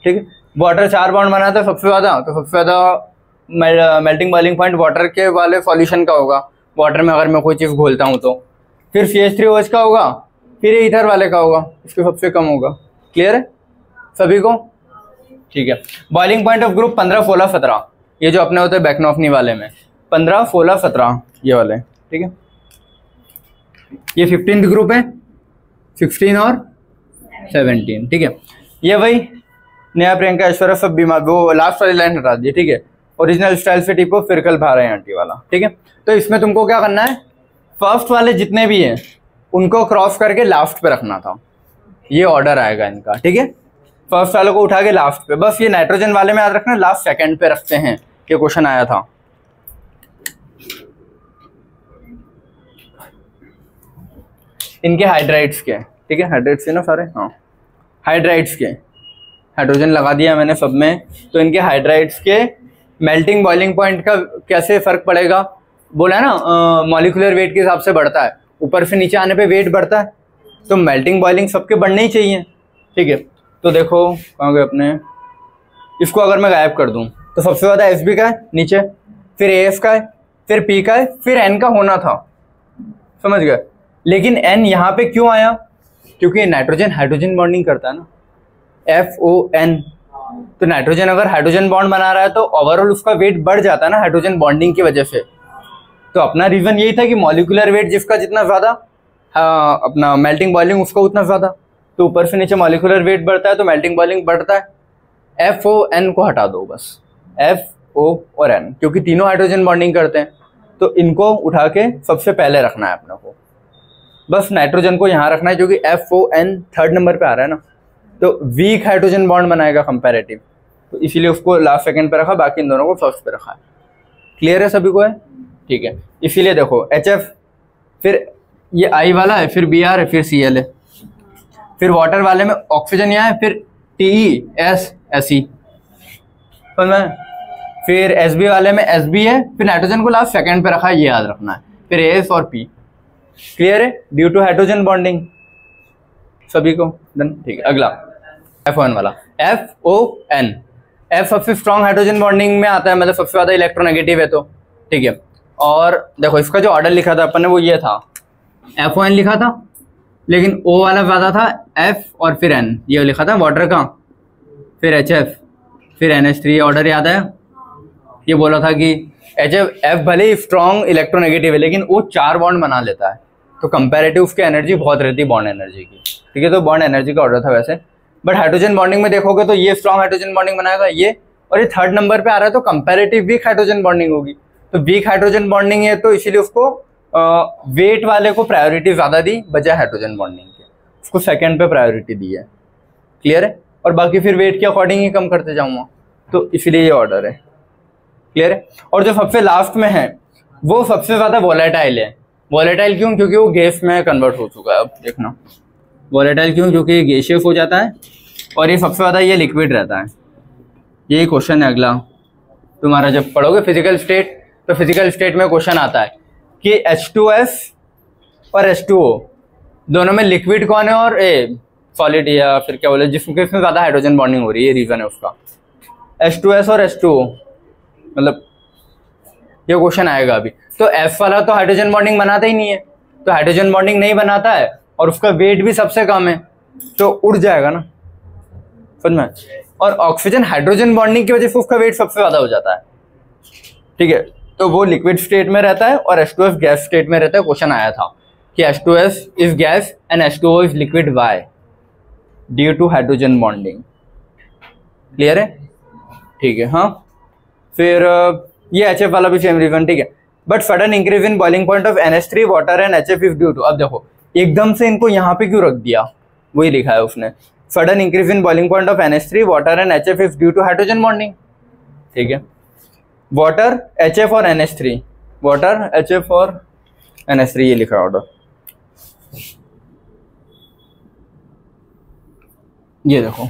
ठीक है। वाटर 4 बॉन्ड बनाता है सबसे ज्यादा, तो सबसे ज्यादा मेल्टिंग बॉइलिंग पॉइंट वाटर के वाले सॉल्यूशन का होगा, वाटर में अगर मैं कोई चीज घोलता हूँ तो। फिर CH3OH का होगा, फिर ये ईथर वाले का होगा, इसके सबसे कम होगा। क्लियर है सभी को? ठीक है। बॉइलिंग पॉइंट ऑफ ग्रुप 15, 16, 17, ये जो अपने होते हैं बैकनॉफनी वाले में 15, 16, 17 ये वाले, ठीक है। ये 15th ग्रुप है, 16 और 17, ठीक है। ये वही नया प्रियंका ऐश्वर्या सब बीमार, वो लास्ट वाली लाइन हटा दी, ठीक है। ओरिजिनल स्टाइल से टिपो फिरकल भारे आंटी वाला, ठीक है। तो इसमें तुमको क्या करना है, फर्स्ट वाले जितने भी हैं उनको क्रॉस करके लास्ट पे रखना था, ये ऑर्डर आएगा इनका, ठीक है। फर्स्ट वाले को उठा के लास्ट पे, बस ये नाइट्रोजन वाले में याद रखना लास्ट सेकंड पे रखते हैं, ये क्वेश्चन आया था। इनके हाइड्राइड्स के, ठीक है, हाइड्राइड्स के ना सारे, हाँ हाइड्राइड्स के, हाइड्रोजन लगा दिया मैंने सब में, तो इनके हाइड्राइड्स के मेल्टिंग बॉइलिंग पॉइंट का कैसे फर्क पड़ेगा, बोला है ना मॉलिक्यूलर वेट के हिसाब से बढ़ता है, ऊपर से नीचे आने पे वेट बढ़ता है, तो मेल्टिंग बॉइलिंग सबके बढ़ने ही चाहिए, ठीक है। तो देखो कहाँ गए अपने, इसको अगर मैं गायब कर दूं तो सबसे ज्यादा Sb का है नीचे, फिर AF का है, फिर P का है, फिर N का होना था, समझ गए। लेकिन N यहाँ पे क्यों आया, क्योंकि नाइट्रोजन हाइड्रोजन बॉन्डिंग करता है ना, FON, तो नाइट्रोजन अगर हाइड्रोजन बॉन्ड बना रहा है तो ओवरऑल उसका वेट बढ़ जाता है ना हाइड्रोजन बॉन्डिंग की वजह से। तो अपना रीजन यही था कि मॉलिक्यूलर वेट जिसका जितना ज्यादा, अपना मेल्टिंग बॉइलिंग उसका उतना ज्यादा, तो ऊपर से नीचे मॉलिक्यूलर वेट बढ़ता है तो मेल्टिंग बॉइलिंग बढ़ता है। FON को हटा दो बस, FO और N, क्योंकि तीनों हाइड्रोजन बॉन्डिंग करते हैं, तो इनको उठा के सबसे पहले रखना है अपने को, बस नाइट्रोजन को यहाँ रखना है क्योंकि FON 3rd नंबर पे आ रहा है ना, तो वीक हाइड्रोजन बॉन्ड बनाएगा कंपैरेटिव, तो इसीलिए उसको लास्ट सेकंड पे रखा, बाकी इन दोनों को फर्स्ट पे रखा है। क्लियर है सभी को? है ठीक है। इसीलिए देखो HF, फिर ये I वाला है, फिर Br है, फिर Cl है, फिर वाटर वाले में ऑक्सीजन यहाँ है, फिर TE, S, Se, तो मैं फिर एसबी वाले में एसबी है, फिर नाइट्रोजन को लास्ट सेकंड पे रखा है, ये याद रखना है। फिर एस और पी, क्लियर है, ड्यू टू हाइड्रोजन बॉन्डिंग। सभी को डन, ठीक है। अगला F1 वाला, FON। F सबसे स्ट्रॉन्ग हाइड्रोजन बॉन्डिंग में आता है, मतलब सबसे ज्यादा इलेक्ट्रोनेगेटिव है, तो ठीक है। और देखो इसका जो ऑर्डर लिखा था अपन ने वो ये था, FON लिखा था, लेकिन O वाला ज्यादा था, F और फिर N ये लिखा था वाटर का, फिर HF, फिर NH3। ऑर्डर याद है, ये बोला था कि F भले ही स्ट्रॉन्ग इलेक्ट्रोनेगेटिव है लेकिन वो 4 बॉन्ड बना लेता है, तो कंपैरेटिव उसकी एनर्जी बहुत रहती है बॉन्ड एनर्जी की, ठीक है। तो बॉन्ड एनर्जी का ऑर्डर था वैसे, बट हाइड्रोजन बॉन्डिंग में देखोगे तो ये स्ट्रॉन्ग हाइड्रोजन बॉन्डिंग बनाएगा ये, और ये 3rd नंबर पे आ रहा है, तो कंपैरेटिव वीक हाइड्रोजन बॉन्डिंग होगी। तो वीक हाइड्रोजन बॉन्डिंग है तो इसीलिए उसको वेट वाले को प्रायोरिटी ज्यादा दी बजाय हाइड्रोजन बॉन्डिंग के, उसको सेकंड पे प्रायोरिटी दी है, क्लियर है। और बाकी फिर वेट के अकॉर्डिंग ही कम करते जाऊंगा, तो इसीलिए ये ऑर्डर है, क्लियर है। और जो सबसे लास्ट में है वो सबसे ज्यादा वोलेटाइल है। वोलेटाइल क्यों? क्योंकि वो गैस में कन्वर्ट हो चुका है। अब देखना वोलेटाइल क्यों, क्योंकि ये गैसियस हो जाता है, और ये सबसे ज्यादा ये लिक्विड रहता है। यही क्वेश्चन है अगला तुम्हारा, जब पढ़ोगे फिजिकल स्टेट, तो फिजिकल स्टेट में क्वेश्चन आता है कि H2S और H2O दोनों में लिक्विड कौन है और सॉलिड, या फिर क्या बोले जिसमें ज्यादा हाइड्रोजन बॉन्डिंग हो रही है, रीजन है उसका H2S और H2O, मतलब ये क्वेश्चन आएगा अभी। तो F वाला तो हाइड्रोजन बॉन्डिंग बनाता ही नहीं है, तो हाइड्रोजन बॉन्डिंग नहीं बनाता है और उसका वेट भी सबसे कम है, तो उड़ जाएगा ना, समझ में। और ऑक्सीजन हाइड्रोजन बॉन्डिंग की वजह से उसका वेट सबसे ज्यादा हो जाता है, ठीक है। तो वो लिक्विड स्टेट में रहता है और H2S गैस स्टेट में रहता है। क्वेश्चन आया था कि H2S is gas and H2O is liquid, why? Due to hydrogen bonding, clear है, ठीक है। हाँ, फिर ये HF वाला भी सेम रीजन, ठीक है। But sudden increase in boiling point of NH3 water and HF is due to, अब देखो एकदम से इनको यहाँ पे क्यों रख दिया, वही लिखा है उसने, sudden increase in boiling point of NH3 water and HF is due to hydrogen bonding, ठीक है। वाटर, HF और NH3, वाटर, HF और NH3 ये लिखा है ऑर्डर। ये देखो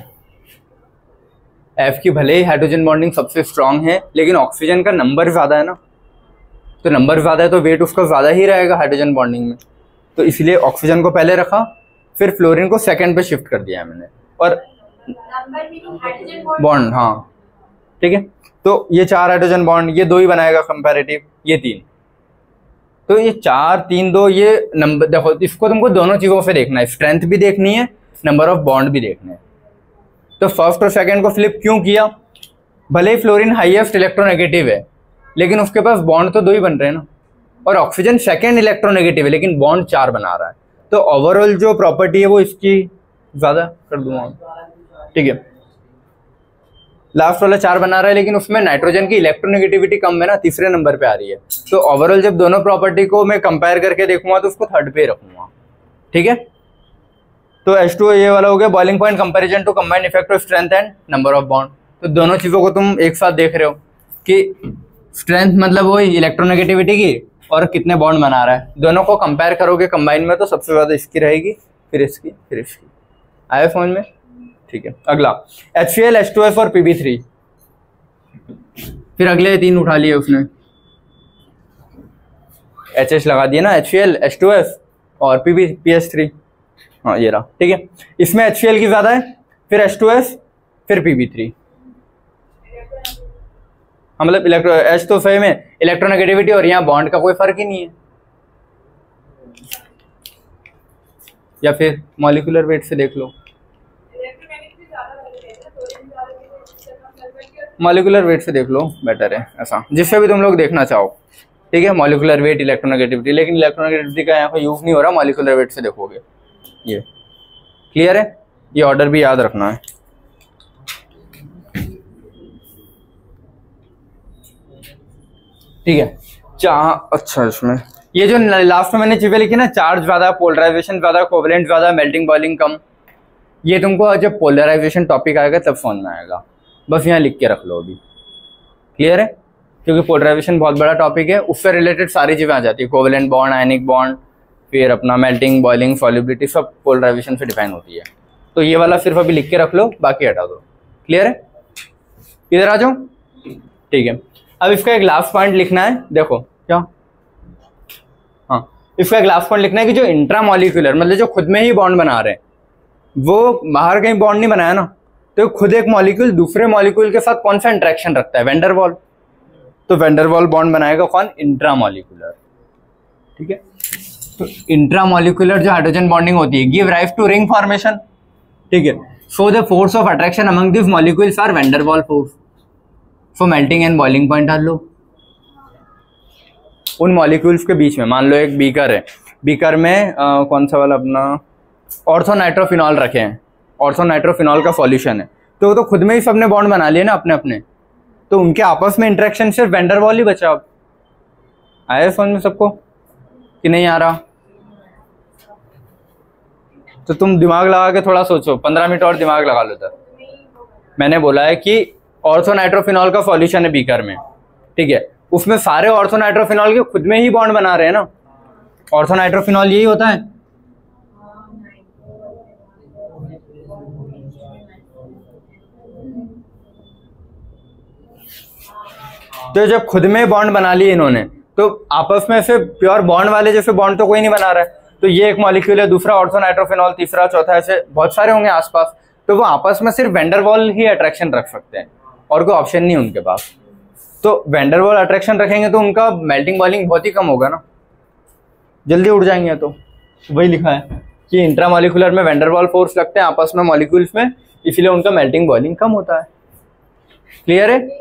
F की भले ही हाइड्रोजन बॉन्डिंग सबसे स्ट्रांग है, लेकिन ऑक्सीजन का नंबर ज्यादा है ना, तो नंबर ज्यादा है तो वेट उसका ज्यादा ही रहेगा हाइड्रोजन बॉन्डिंग में, तो इसलिए ऑक्सीजन को पहले रखा, फिर फ्लोरीन को सेकंड पे शिफ्ट कर दिया मैंने, और बॉन्ड, हाँ ठीक है। तो ये 4 हाइड्रोजन बॉन्ड, ये 2 ही बनाएगा कंपैरेटिव, ये 3, तो ये 4 3 2, ये नंबर देखो, इसको तुमको दोनों चीजों से देखना है, स्ट्रेंथ भी देखनी है, नंबर ऑफ बॉन्ड भी देखना है। तो फर्स्ट और सेकंड को फ्लिप क्यों किया? भले ही फ्लोरीन हाईएस्ट इलेक्ट्रोनेगेटिव है लेकिन उसके पास बॉन्ड तो 2 ही बन रहे हैं ना, और ऑक्सीजन सेकंड इलेक्ट्रोनेगेटिव है लेकिन बॉन्ड 4 बना रहा है, तो ओवरऑल जो प्रॉपर्टी है वो इसकी ज्यादा कर दूंगा, ठीक है। लास्ट वाला 4 बना रहा है लेकिन उसमें नाइट्रोजन की इलेक्ट्रोनेगेटिविटी कम है ना, तीसरे नंबर पे आ रही है, तो ओवरऑल जब दोनों प्रॉपर्टी को मैं कंपेयर करके देखूंगा तो उसको 3rd पे रखूंगा, ठीक है। तो H2O ये वाला हो गया, boiling point comparison to combined effect of strength and number of bond. तो दोनों चीजों को तुम एक साथ देख रहे हो कि स्ट्रेंथ मतलब वही इलेक्ट्रोनेगेटिविटी की और कितने बॉन्ड बना रहा है, दोनों को कंपेयर करोगे कंबाइन में तो सबसे ज्यादा इसकी रहेगी, फिर इसकी, फिर इसकी। आया समझ में, ठीक है। अगला HCl, H2S और Pb3, फिर अगले 3 उठा लिए उसने, HH लगा दिया ना, HCl, H2S और PS3, हाँ ये रहा, ठीक है। इसमें HCl की ज्यादा है, फिर H2S, फिर Pb3, हाँ मतलब H तो सही में इलेक्ट्रोनेगेटिविटी और यहाँ बॉन्ड का कोई फर्क ही नहीं है, या फिर मॉलिक्यूलर वेट से देख लो, मॉलिक्यूलर वेट से देख लो बेटर है, ऐसा जिससे भी तुम लोग देखना चाहो, ठीक है। मॉलिक्यूलर वेट, इलेक्ट्रोनेगेटिविटी, लेकिन इलेक्ट्रोनेगेटिविटी का यहाँ पे यूज नहीं हो रहा, मॉलिक्यूलर वेट से देखोगे, ये क्लियर है। ये ऑर्डर भी याद रखना है, ठीक है। अच्छा इसमें ये जो लास्ट में मैंने चीजें लिखी ना, चार्ज ज्यादा, पोलराइजेशन ज्यादा, कोवेलेंट ज्यादा, मेल्टिंग बॉइलिंग कम, ये तुमको जब पोलराइजेशन टॉपिक आएगा तब समझ में आएगा, बस यहाँ लिख के रख लो अभी, क्लियर है। क्योंकि पोलराइजेशन बहुत बड़ा टॉपिक है, उससे रिलेटेड सारी चीजें आ जाती है, कोवेलेंट बॉन्ड, आयनिक बॉन्ड, फिर अपना मेल्टिंग, बॉइलिंग, सॉल्युबिलिटी, सब पोलराइजेशन से डिफाइन होती है। तो ये वाला सिर्फ अभी लिख के रख लो, बाकी हटा दो, क्लियर है। इधर आ जाओ, ठीक है, अब इसका एक लास्ट पॉइंट लिखना है, देखो क्या, हाँ इसका एक लास्ट पॉइंट लिखना है कि जो इंट्रामॉलिक्यूलर मतलब जो खुद में ही बॉन्ड बना रहे हैं, वो बाहर कहीं बॉन्ड नहीं बनाया ना, तो खुद एक मॉलिक्यूल दूसरे मॉलिक्यूल के साथ कौन सा इंटरेक्शन रखता है, वेंडरवॉल। तो वेंडरवॉल बॉन्ड बनाएगा कौन, इंट्रामॉलिक्यूलर। ठीक है, तो इंट्रामॉलिक्यूलर जो हाइड्रोजन बॉन्डिंग होती है give rise to ring formation. ठीक है, so the force of attraction among this molecules are van der Waal force. So melting and boiling point डाल लो उन मॉलिक्यूल्स के बीच में। मान लो एक बीकर है, बीकर में कौन सा वाला अपना ऑर्थोनाइट्रोफिनॉल रखे हैं, ऑर्थोनाइट्रोफिनॉल का सॉल्यूशन है, तो वो तो खुद में ही सबने बॉन्ड बना लिए ना अपने अपने, तो उनके आपस में इंटरेक्शन सिर्फ वेंडरवॉल ही बचा। अब आया समझ में सबको कि नहीं आ रहा? तो तुम दिमाग लगा के थोड़ा सोचो, 15 मिनट और दिमाग लगा लो। तब मैंने बोला है कि ऑर्थोनाइट्रोफिनॉल का सॉल्यूशन है बीकर में, ठीक है, उसमें सारे ऑर्थोनाइट्रोफिनॉल के खुद में ही बॉन्ड बना रहे हैं ना। ऑर्थोनाइट्रोफिनॉल यही होता है। तो जब खुद में बॉन्ड बना लिए इन्होंने, तो आपस में से प्योर बॉन्ड वाले जैसे बॉन्ड तो कोई नहीं बना रहा है। तो ये एक मॉलिक्यूल है, दूसरा ऑर्थोनाइट्रोफिनॉल, तीसरा चौथा, ऐसे बहुत सारे होंगे आसपास। तो वो आपस में सिर्फ वेंडरवॉल ही अट्रैक्शन रख सकते हैं और कोई ऑप्शन नहीं उनके पास। तो वेंडरवॉल अट्रैक्शन रखेंगे तो उनका मेल्टिंग बॉइलिंग बहुत ही कम होगा ना, जल्दी उड़ जाएंगे। तो वही लिखा है कि इंट्रामॉलिक्यूलर में वेंडरवॉल फोर्स लगते हैं आपस में मॉलिक्यूल्स में, इसीलिए उनका मेल्टिंग बॉइलिंग कम होता है। क्लियर है?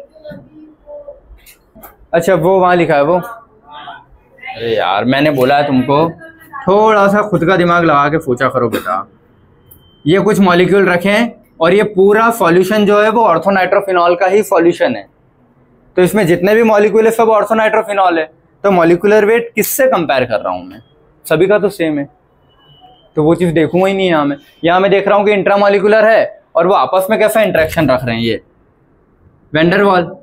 अच्छा वो वहां लिखा है वो, अरे यार मैंने बोला है तुमको थोड़ा सा खुद का दिमाग लगा के सोचा करो बेटा। ये कुछ मॉलिक्यूल रखें और ये पूरा सॉल्यूशन जो है वो ऑर्थोनाइट्रोफिनॉल का ही सॉल्यूशन है, तो इसमें जितने भी मॉलिक्यूल है सब ऑर्थोनाइट्रोफिनॉल है। तो मॉलिक्यूलर वेट किससे कंपेयर कर रहा हूं मैं, सभी का तो सेम है, तो वो चीज देखूंगा ही नहीं। यहाँ मैं देख रहा हूँ कि इंट्रामॉलिक्यूलर है और वो आपस में कैसा इंटरेक्शन रख रहे हैं, ये वेंडरवॉल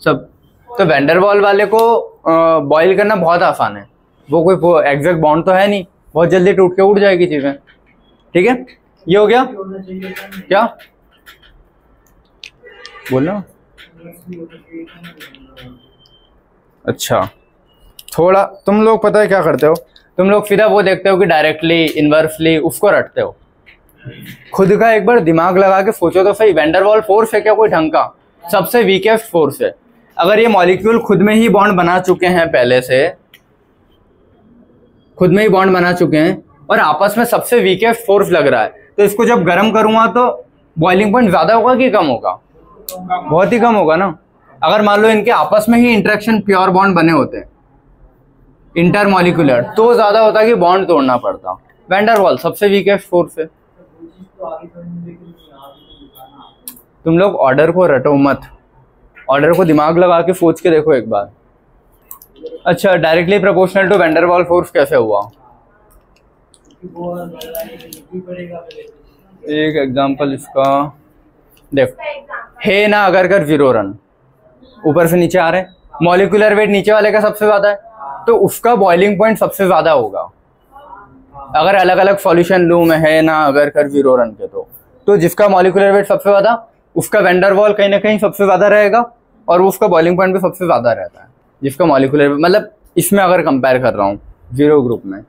सब। तो वेंडरवॉल वाले को बॉईल करना बहुत आसान है, वो कोई एग्जैक्ट बॉन्ड तो है नहीं, बहुत जल्दी टूट के उड़ जाएगी चीजें। ठीक है, ये हो गया क्या, बोलना? अच्छा थोड़ा तुम लोग पता है क्या करते हो, तुम लोग सीधा वो देखते हो कि डायरेक्टली इनवर्सली उसको रटते हो। खुद का एक बार दिमाग लगा के सोचो तो सही, वेंडरवॉल फोर्स है क्या कोई ढंग का? सबसे वीकेस्ट फोर्स है। अगर ये मॉलिक्यूल खुद में ही बॉन्ड बना चुके हैं, पहले से खुद में ही बॉन्ड बना चुके हैं और आपस में सबसे वीकेस्ट फोर्स लग रहा है, तो इसको जब गर्म करूंगा तो बॉइलिंग पॉइंट ज्यादा होगा कि कम होगा? बहुत ही कम होगा ना। अगर मान लो इनके आपस में ही इंटरेक्शन प्योर बॉन्ड बने होते इंटरमॉलिक्यूलर, तो ज्यादा होता कि बॉन्ड तोड़ना पड़ता। वेंडरवॉल सबसे वीकेस्ट फोर्स है। तुम लोग ऑर्डर को रटो मत, ऑर्डर को दिमाग लगा के सोच के देखो एक बार। अच्छा, directly proportional to van der Waal force कैसे हुआ? एक एग्जांपल इसका देखो, है ना, अगर कर 0 रन ऊपर से नीचे आ रहे हैं, मॉलिक्यूलर वेट नीचे वाले का सबसे ज्यादा है, तो उसका बॉइलिंग पॉइंट सबसे ज्यादा होगा। अगर अलग अलग सॉल्यूशन लूं मैं, है ना, अगर कर 0 रन के, तो जिसका मॉलिक्यूलर वेट सबसे ज्यादा, उसका वेंडरवॉल कहीं ना कहीं सबसे ज्यादा रहेगा और उसका बॉइलिंग पॉइंट भी सबसे ज्यादा रहता है। जिसका मॉलिक्यूलर, मतलब इसमें अगर कंपेयर कर रहा हूँ 0 ग्रुप में,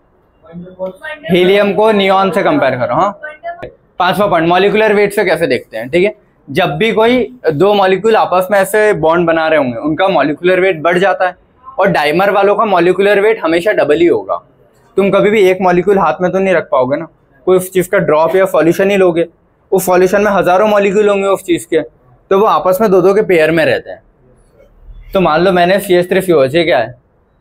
हीलियम को नियॉन से कंपेयर कर रहा हूँ। हाँ, 5वां पॉइंट मॉलिक्यूलर वेट से कैसे देखते हैं। ठीक है, जब भी कोई दो मॉलिक्यूल आपस में ऐसे बॉन्ड बना रहे होंगे, उनका मॉलिक्यूलर वेट बढ़ जाता है और डाइमर वालों का मॉलिक्यूलर वेट हमेशा डबल ही होगा। तुम कभी भी एक मॉलिक्यूल हाथ में तो नहीं रख पाओगे ना, कोई उस चीज का ड्रॉप या सॉल्यूशन ही लोगे। उस सॉल्यूशन में हजारों मॉलिक्यूल होंगे उस चीज के, तो वो आपस में दो के पेयर में रहते हैं। तो मान लो मैंने CH3COH क्या है,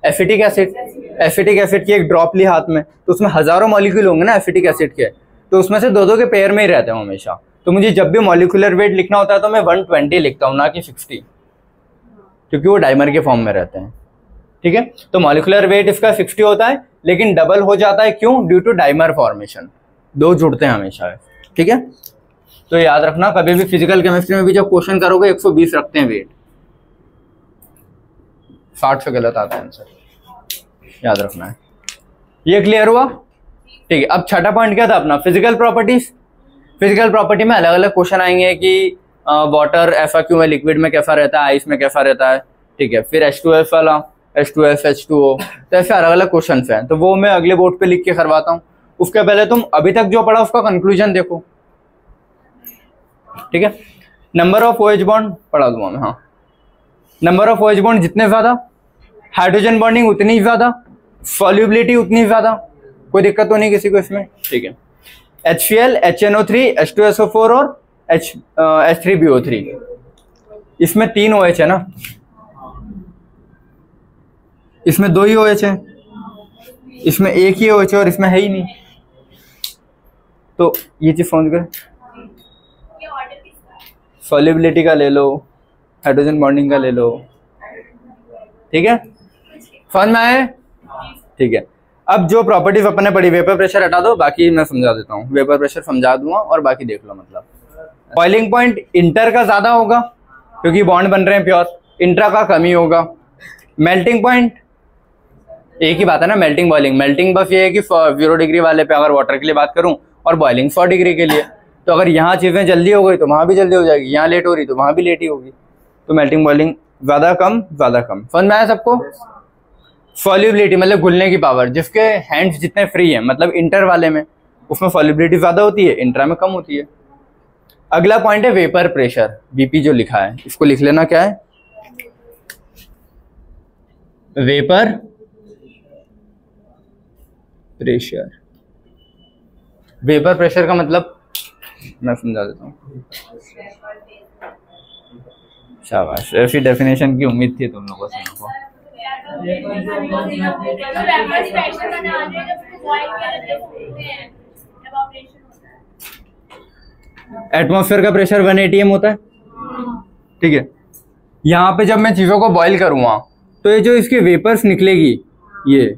एसिटिक एसिड, एसिटिक एसिड की एक ड्रॉप ली हाथ में, तो उसमें हजारों मॉलिक्यूल होंगे ना एसिटिक एसिड के, तो उसमें से दो के पेयर में ही रहते हैं हमेशा। तो मुझे जब भी मॉलिक्यूलर वेट लिखना होता है तो मैं 120 लिखता हूँ, ना कि 60, क्योंकि वो डाइमर के फॉर्म में रहते हैं। ठीक है, तो मॉलिक्यूलर वेट इसका 60 होता है, लेकिन डबल हो जाता है क्यों? ड्यू टू डाइमर फॉर्मेशन, दो जुड़ते हैं हमेशा। ठीक है, तो याद रखना, कभी भी फिजिकल केमिस्ट्री में भी जब क्वेश्चन करोगे 120 रखते हैं वेट, 60 से गलत आता है आंसर, याद रखना है। ये क्लियर हुआ? ठीक है, अब छठा पॉइंट क्या था अपना, फिजिकल प्रॉपर्टीज। फिजिकल प्रॉपर्टी में अलग अलग क्वेश्चन आएंगे कि वाटर FAQ में लिक्विड में कैसा रहता है, आइस में कैसा रहता है, ठीक है। फिर H2S वाला, H2S H2O, तो ऐसे अलग अलग क्वेश्चन हैं, तो वो मैं अगले बोर्ड पे लिख के करवाता हूँ। उसके पहले तुम अभी तक जो पढ़ा उसका कंक्लूजन देखो, ठीक है। नंबर ऑफ OH बॉन्ड पढ़ा दूंगा मैं, हाँ। नंबर ऑफ OH बॉन्ड जितने ज्यादा, हाइड्रोजन बॉन्डिंग उतनी ज्यादा, सॉल्युबिलिटी उतनी ज्यादा, कोई दिक्कत तो नहीं किसी को इसमें, ठीक है। HCl, HNO3, H2SO4 और H3BO3, इसमें 3 OH है ना, इसमें 2 ही OH है, इसमें 1 ही OH है और इसमें है ही नहीं, तो ये चीज समझ गए। सॉल्युबिलिटी का ले लो, हाइड्रोजन बॉन्डिंग का ले लो, ठीक है, समझ में आए, ठीक है। अब जो प्रॉपर्टीज अपन ने पढ़ी, वेपर प्रेशर हटा दो, बाकी मैं समझा देता हूँ। वेपर प्रेशर समझा दूंगा और बाकी देख लो। मतलब बॉइलिंग पॉइंट इंटर का ज्यादा होगा क्योंकि बॉन्ड बन रहे हैं प्योर, इंट्रा का कम ही होगा। मेल्टिंग पॉइंट एक ही बात है ना, मेल्टिंग बॉइलिंग। मेल्टिंग बस ये है कि 0 डिग्री वाले पे अगर वाटर के लिए बात करूं, और बॉइलिंग 100 डिग्री के लिए, तो अगर यहाँ चीजें जल्दी हो गई तो वहां भी जल्दी हो जाएगी, यहाँ लेट हो रही तो वहां भी लेट ही होगी। तो मेल्टिंग बॉइलिंग ज्यादा कम ज्यादा कम, समझ में आया सबको। सॉल्युबिलिटी मतलब घुलने की पावर, जिसके हैंड्स जितने फ्री है, मतलब इंटर वाले में उसमें सॉल्युबिलिटी ज्यादा होती है, इंट्रा में कम होती है। अगला पॉइंट है वेपर प्रेशर, VP जो लिखा है इसको लिख लेना, क्या है वेपर प्रेशर। वेपर प्रेशर का मतलब मैं समझा देता हूँ, शाबाश, ऐसी डेफिनेशन की उम्मीद थी तुम लोगों से हमको। एटमॉस्फेयर का प्रेशर 1 atm होता है, ठीक है। यहाँ पे जब मैं चीजों को बॉईल करूंगा तो ये जो इसके वेपर्स निकलेगी, ये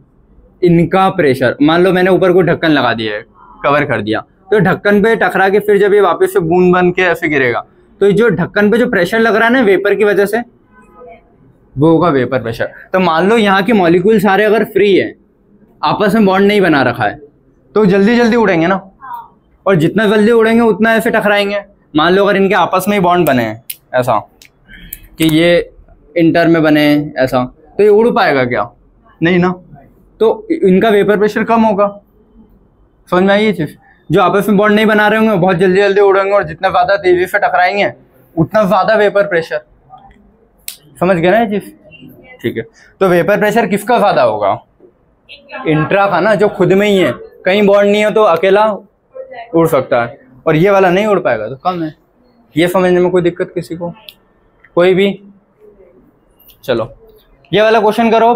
इनका प्रेशर, मान लो मैंने ऊपर को ढक्कन लगा दिया है, कवर कर दिया, तो ढक्कन पे टकरा के फिर जब ये वापस से बूंद बन के ऐसे गिरेगा, तो ये जो ढक्कन पे जो प्रेशर लग रहा है ना वेपर की वजह से, वो होगा वेपर प्रेशर। तो मान लो यहाँ के मॉलिक्यूल सारे अगर फ्री है, आपस में बॉन्ड नहीं बना रखा है, तो जल्दी जल्दी उड़ेंगे ना, और जितना जल्दी उड़ेंगे उतना ऐसे टकराएंगे। मान लो अगर इनके आपस में ही बॉन्ड बने हैं ऐसा कि ये इंटर में बने ऐसा, तो ये उड़ पाएगा क्या, नहीं ना, तो इनका वेपर प्रेशर कम होगा। समझ में आई ये चीज। जो आपस में बॉन्ड नहीं बना रहे होंगे बहुत जल्दी जल्दी उड़ेंगे, और जितना ज्यादा तेजी से टकराएंगे उतना ज्यादा वेपर प्रेशर, समझ गए ना ये चीज, ठीक है। तो वेपर प्रेशर किसका ज्यादा होगा, इंट्रा का ना, जो खुद में ही है, कहीं बॉन्ड नहीं है तो अकेला उड़ सकता है, और ये वाला नहीं उड़ पाएगा तो कम है। ये समझने में कोई दिक्कत किसी को, कोई भी। चलो ये वाला क्वेश्चन करो,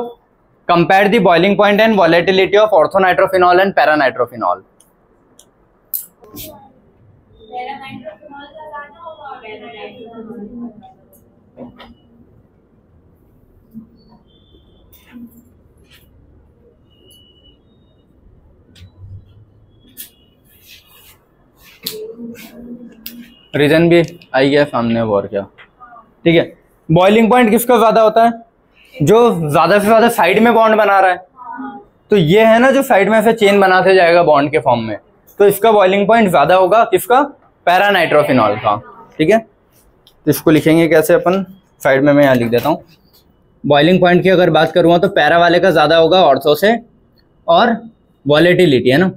compare the boiling point and volatility of orthonitrophenol and paranitrophenol. Reason भी आई गया सामने, और क्या, ठीक है। बॉइलिंग पॉइंट किसका ज्यादा होता है, जो ज्यादा से ज्यादा साइड में बॉन्ड बना रहा है, तो ये है ना जो साइड में ऐसे चेन बनाते जाएगा बॉन्ड के फॉर्म में, तो इसका बॉइलिंग पॉइंट ज्यादा होगा, किसका, पैरानाइट्रोफिनॉल का, ठीक है। तो इसको लिखेंगे कैसे अपन, साइड में मैं यहाँ लिख देता हूँ। बॉइलिंग पॉइंट की अगर बात करूँगा तो पैरा वाले का ज्यादा होगा ऑर्थो से, और वॉलेटिलिटी है ना,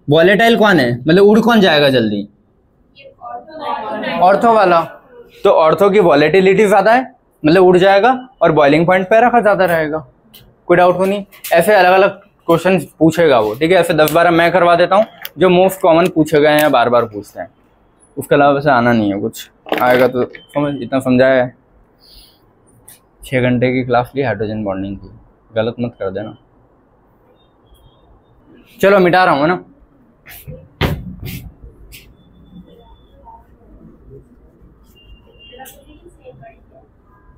वॉलेटाइल कौन है, मतलब उड़ कौन जाएगा जल्दी, ऑर्थो वाला, तो ऑर्थो की वॉलेटिलिटी ज्यादा है, मतलब उड़ जाएगा, और बॉइलिंग पॉइंट पैरा का ज्यादा रहेगा, कोई डाउट हो नहीं। ऐसे अलग अलग क्वेश्चन पूछेगा वो, ठीक है। ऐसे 10-12 मैं करवा देता हूँ जो मोस्ट कॉमन पूछे गए हैं, बार बार पूछते हैं, उसके अलावा वैसे आना नहीं है कुछ, आएगा तो समझ, इतना समझाया है। 6 घंटे की क्लास ली हाइड्रोजन बॉन्डिंग की, गलत मत कर देना। चलो मिटा रहा हूँ ना,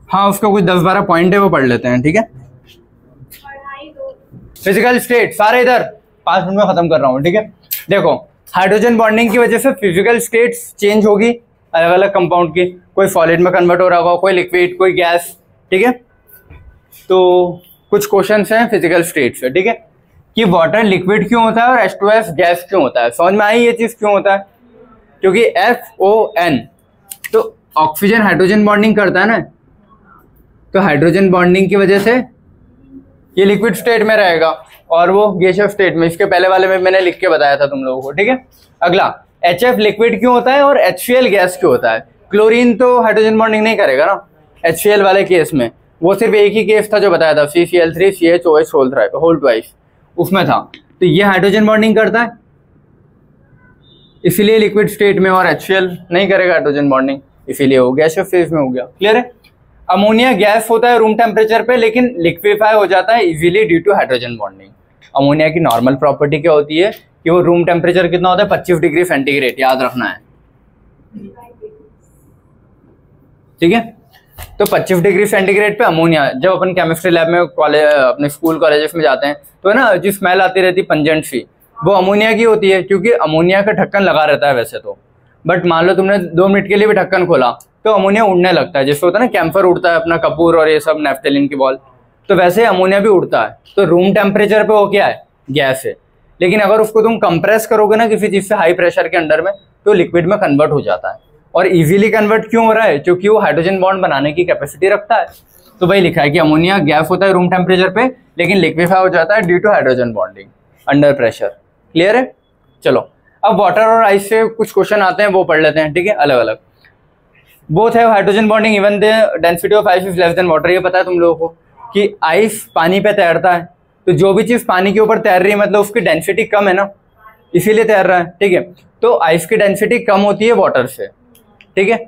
हाँ उसका कुछ 10-12 पॉइंट है वो पढ़ लेते हैं, ठीक है। फिजिकल स्टेट सारे इधर 5 मिनट में खत्म कर रहा हूँ, ठीक है। देखो हाइड्रोजन बॉन्डिंग की वजह से फिजिकल स्टेट्स चेंज होगी अलग अलग कंपाउंड की, कोई सॉलिड में कन्वर्ट हो रहा होगा, कोई लिक्विड, कोई गैस, ठीक है। तो कुछ क्वेश्चंस हैं फिजिकल स्टेट से, ठीक है, कि वाटर लिक्विड क्यों होता है और H2S गैस क्यों होता है। समझ में आई ये चीज क्यों होता है। क्योंकि FON, तो ऑक्सीजन हाइड्रोजन बॉन्डिंग करता है ना, तो हाइड्रोजन बॉन्डिंग की वजह से ये लिक्विड स्टेट में रहेगा और वो गैसियस स्टेट में। इसके पहले वाले में मैंने लिख के बताया था तुम लोगों को, ठीक है। अगला, HF लिक्विड क्यों होता है और HCl गैस क्यों होता है? क्लोरीन तो हाइड्रोजन बॉन्डिंग नहीं करेगा ना HCl वाले केस में, वो सिर्फ एक ही केस था जो बताया था, CCl3CHOH होल ट्वाइस, उसमें था। तो ये हाइड्रोजन बॉन्डिंग करता है इसीलिए लिक्विड स्टेट में, और HCl नहीं करेगा हाइड्रोजन बॉन्डिंग, इसीलिए वो गैसियस फेज में हो गया। क्लियर है? अमोनिया गैस होता है रूम टेम्परेचर पे, लेकिन लिक्विफाई हो जाता है easily due to hydrogen bonding. Ammonia की नॉर्मल प्रॉपर्टी क्या होती है कि वो रूम टेम्परेचर कितना होता है, 25 डिग्री सेंटीग्रेड, याद रखना है, ठीक है। तो 25 डिग्री सेंटीग्रेड पे अमोनिया, जब अपन केमिस्ट्री लैब में कॉलेज अपने स्कूल कॉलेजेस में जाते हैं तो है ना, जो स्मेल आती रहती है पंजेंट सी, वो अमोनिया की होती है, क्योंकि अमोनिया का ढक्कन लगा रहता है वैसे तो, बट मान लो तुमने 2 मिनट के लिए भी ढक्कन खोला तो अमोनिया उड़ने लगता है, जैसे होता है ना कैम्फर उड़ता है अपना, कपूर और ये सब नेफ्थेलिन की बॉल, तो वैसे अमोनिया भी उड़ता है। तो रूम टेम्परेचर पे वो क्या है, गैस है, लेकिन अगर उसको तुम कंप्रेस करोगे ना किसी चीज से हाई प्रेशर के अंडर में, तो लिक्विड में कन्वर्ट हो जाता है। और इजीली कन्वर्ट क्यों हो रहा है? क्योंकि वो हाइड्रोजन बॉन्ड बनाने की कैपेसिटी रखता है। तो वही लिखा है कि अमोनिया गैस होता है रूम टेम्परेचर पे, लेकिन लिक्विफाई हो जाता है due to hydrogen bonding under pressure. Clear है? चलो अब वाटर और आइस से कुछ क्वेश्चन आते हैं, वो पढ़ लेते हैं, ठीक है, अलग अलग। बोथ है hydrogen bonding even the density of ice is less than water. ये पता है तुम लोगों को कि आइस पानी पे तैरता है, तो जो भी चीज पानी के ऊपर तैर रही है मतलब उसकी डेंसिटी कम है ना, इसीलिए तैर रहा है, ठीक है। तो आइस की डेंसिटी कम होती है वाटर से, ठीक है,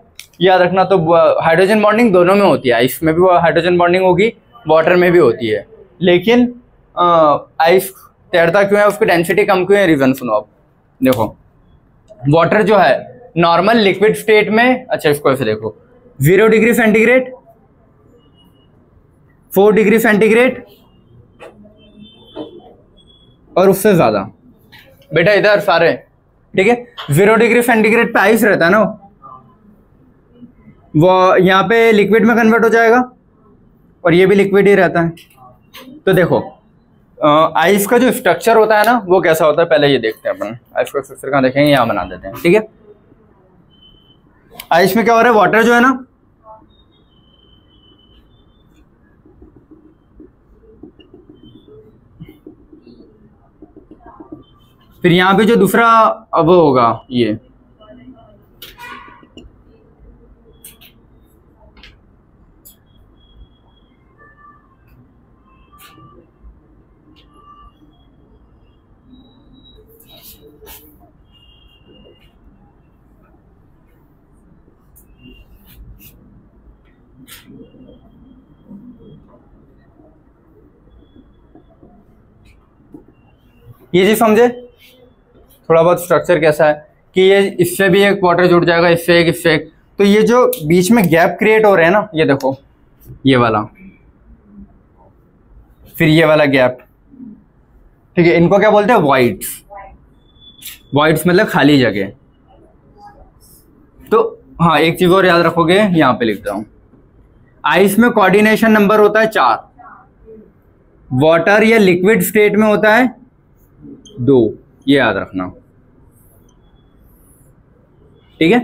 याद रखना। तो हाइड्रोजन बॉन्डिंग दोनों में होती है, आइस में भी हाइड्रोजन बॉन्डिंग होगी, वाटर में भी होती है, लेकिन आइस तैरता क्यों है, उसकी डेंसिटी कम क्यों है, रीजन सुनो आप। देखो वाटर जो है नॉर्मल लिक्विड स्टेट में, अच्छा इसको ऐसे देखो, 0 डिग्री सेंटीग्रेड, 4 डिग्री सेंटीग्रेड और उससे ज्यादा, बेटा इधर सारे, ठीक है। 0 डिग्री सेंटीग्रेड पे आइस रहता है ना, वो यहाँ पे लिक्विड में कन्वर्ट हो जाएगा और ये भी लिक्विड ही रहता है। तो देखो आइस का जो स्ट्रक्चर होता है ना वो कैसा होता है, पहले ये देखते हैं अपन। आइस का स्ट्रक्चर कहाँ देखेंगे, यहाँ बना देते हैं, ठीक है। आइस में क्या हो रहा है, वाटर जो है ना, फिर यहाँ पे जो दूसरा अब होगा ये, ये चीज समझे थोड़ा बहुत स्ट्रक्चर कैसा है कि ये इससे भी एक वाटर जुड़ जाएगा, इससे एक, इससे एक। तो ये जो बीच में गैप क्रिएट हो रहे हैं ना, ये देखो ये वाला, फिर ये वाला गैप, ठीक है, इनको क्या बोलते हैं, वॉइड्स। वॉइड्स मतलब खाली जगह। तो हाँ एक चीज और याद रखोगे, यहां पे लिख रहा हूं, आइस में कोऑर्डिनेशन नंबर होता है 4, वाटर या लिक्विड स्टेट में होता है 2, ये याद रखना, ठीक है।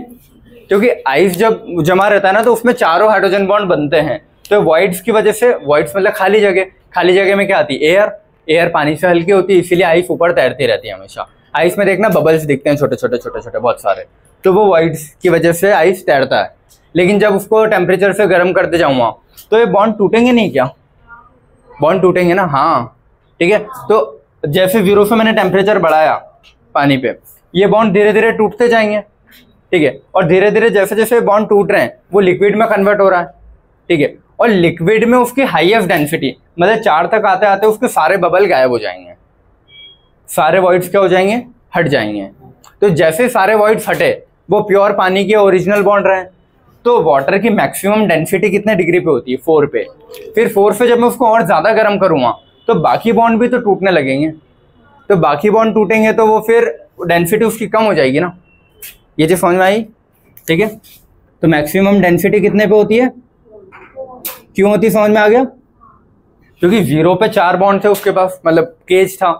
क्योंकि आइस जब जमा रहता है ना तो उसमें चारों हाइड्रोजन बॉन्ड बनते हैं, तो वॉइड्स की वजह से, वॉइड्स मतलब खाली जगह, खाली जगह में क्या आती है, एयर। एयर पानी से हल्की होती है, इसीलिए आइस ऊपर तैरती रहती है हमेशा। आइस में देखना बबल्स दिखते हैं छोटे छोटे छोटे छोटे बहुत सारे, तो वो वॉइड्स की वजह से आइस तैरता है। लेकिन जब उसको टेम्परेचर से गर्म करते जाऊंगा तो ये बॉन्ड टूटेंगे नहीं क्या, बॉन्ड टूटेंगे ना, हाँ ठीक है। तो जैसे 0 से मैंने टेम्परेचर बढ़ाया पानी पे, ये बॉन्ड धीरे धीरे टूटते जाएंगे, ठीक है। और धीरे धीरे जैसे जैसे बॉन्ड टूट रहे हैं वो लिक्विड में कन्वर्ट हो रहा है, ठीक है। और लिक्विड में उसकी हाईएस्ट डेंसिटी मतलब 4 तक आते आते उसके सारे बबल गायब हो जाएंगे, सारे वॉइड्स क्या हो जाएंगे, हट जाएंगे। तो जैसे सारे वॉइड्स हटे वो प्योर पानी के ओरिजिनल बॉन्ड रहे। तो वाटर की मैक्सिमम डेंसिटी कितने डिग्री पे होती है, 4 पे। फिर 4 से जब मैं उसको और ज्यादा गर्म करूंगा तो बाकी बॉन्ड भी तो टूटने लगेंगे, तो बाकी बॉन्ड टूटेंगे तो वो फिर डेंसिटी उसकी कम हो जाएगी ना। ये चीज समझ में आई, ठीक है। तो मैक्सिमम डेंसिटी कितने पे होती है, क्यों होती है, समझ में आ गया। क्योंकि 0 पे 4 बॉन्ड थे उसके पास, मतलब केज था,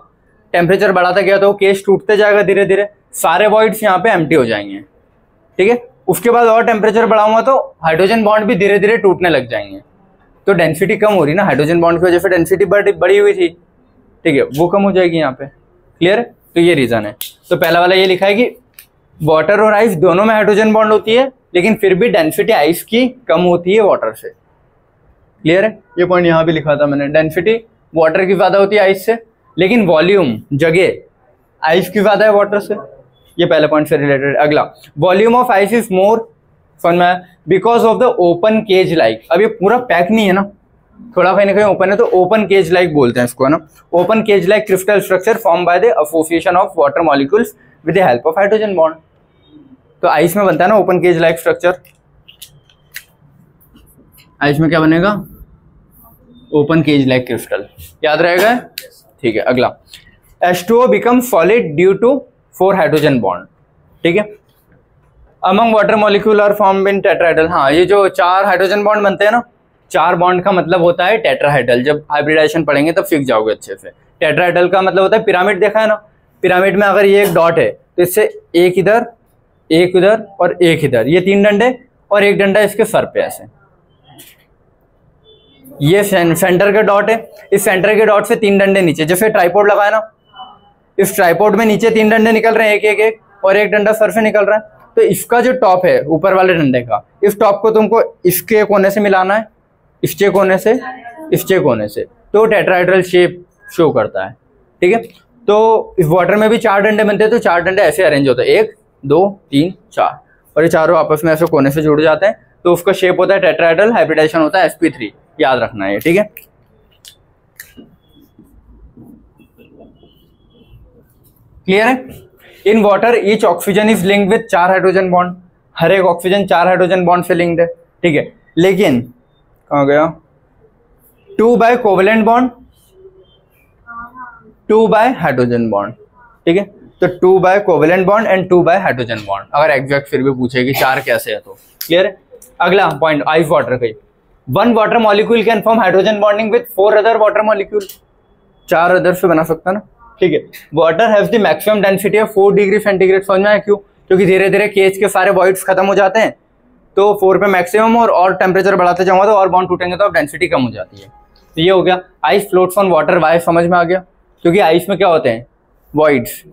टेम्परेचर बढ़ाता गया तो केज टूटते जाएगा धीरे धीरे, सारे वॉइड्स यहाँ पे एम्प्टी हो जाएंगे, ठीक है। उसके बाद और टेम्परेचर बढ़ाऊंगा तो हाइड्रोजन बॉन्ड भी धीरे धीरे टूटने लग जाएंगे, तो डेंसिटी कम हो रही ना, हाइड्रोजन बॉन्ड की वजह से डेंसिटी बढ़ी हुई थी, ठीक है, वो कम हो जाएगी यहाँ पे। क्लियर है? तो ये रीजन है। तो पहला वाला ये लिखा है कि वाटर और आइस दोनों में हाइड्रोजन बॉन्ड होती है, लेकिन फिर भी डेंसिटी आइस की कम होती है वाटर से। क्लियर है? ये पॉइंट यहाँ भी लिखा था मैंने, डेंसिटी वाटर की ज्यादा होती है आइस से, लेकिन वॉल्यूम जगह आइस की ज्यादा है वाटर से। ये पहले पॉइंट से रिलेटेड। अगला, volume of ice is more, समझ में, because of the open cage like. अब ये पूरा पैक नहीं है ना, थोड़ा कहीं ना कहीं ओपन है, तो ओपन केज लाइक बोलते हैं इसको, है ना। Open cage like crystal structure form by the association of water molecules with the help of hydrogen bond. तो आइस में बनता है ना open cage like structure, ice में क्या बनेगा? Open cage like crystal. याद रहेगा? ठीक है। अगला, H2O becomes solid due to 4 hydrogen bond. ठीक है। Among water molecule are form in tetrahedral. हाँ, ये जो 4 हाइड्रोजन बॉन्ड बनते हैं ना, 4 बॉन्ड का मतलब होता है टेट्राहेड्रल। जब हाइब्रिडाइजेशन पढ़ेंगे तब सीख जाओगे अच्छे से। टेट्राहेड्रल का मतलब होता है, पिरामिड देखा है ना, पिरामिड में अगर ये एक डॉट है तो इससे एक इधर, एक उधर और एक इधर, ये 3 डंडे और एक डंडा इसके सर पे ऐसे। ये सेंटर का डॉट है, इस सेंटर के डॉट से 3 डंडे नीचे, जैसे ट्राइपॉड लगाया ना, इस ट्राइपॉड में नीचे 3 डंडे निकल रहे हैं, एक एक एक, और एक डंडा सर से निकल रहा है। तो इसका जो टॉप है ऊपर वाले डंडे का, इस टॉप को तुमको इसके कोने से मिलाना है, इसके कोने से, इसके कोने से, तो टेट्राहेड्रल शेप शो करता है। ठीक है। तो इस वाटर में भी 4 डंडे बनते हैं, तो 4 डंडे ऐसे अरेंज होते हैं, 1 2 3 4, और ये चारों आपस में ऐसे कोने से जुड़ जाते हैं, तो उसका शेप होता है टेट्राहेड्रल। हाइब्रिडाइजेशन होता है sp3। याद रखना है। ठीक है। क्लियर है? In water each oxygen is linked with 4 hydrogen bond. हर एक ऑक्सीजन 4 हाइड्रोजन बॉन्ड से लिंक्ड है। ठीक है। लेकिन कहाँ गया? 2 by covalent bond, 2 by hydrogen bond. ठीक है। तो 2 by covalent bond and 2 by hydrogen bond. अगर एग्जैक्ट फिर भी पूछेगी 4 कैसे है तो। क्लियर है? अगला पॉइंट, आइस वाटर का। 1 water molecule can form hydrogen bonding with 4 other water molecule. 4 other से बना सकता है ना। ठीक है। Water has the maximum density of 4 degree centigrade. समझ में आया क्यों? क्योंकि धीरे धीरे केज के सारे वॉइड्स खत्म हो जाते हैं, तो 4 पे मैक्सिमम, और टेम्परेचर बढ़ाते जाऊंगा तो और बॉन्ड टूटेंगे तो अब डेंसिटी कम हो जाती है। तो ये हो गया ice floats on water. Why समझ में आ गया? क्योंकि आइस में क्या होते हैं? वॉइड्स,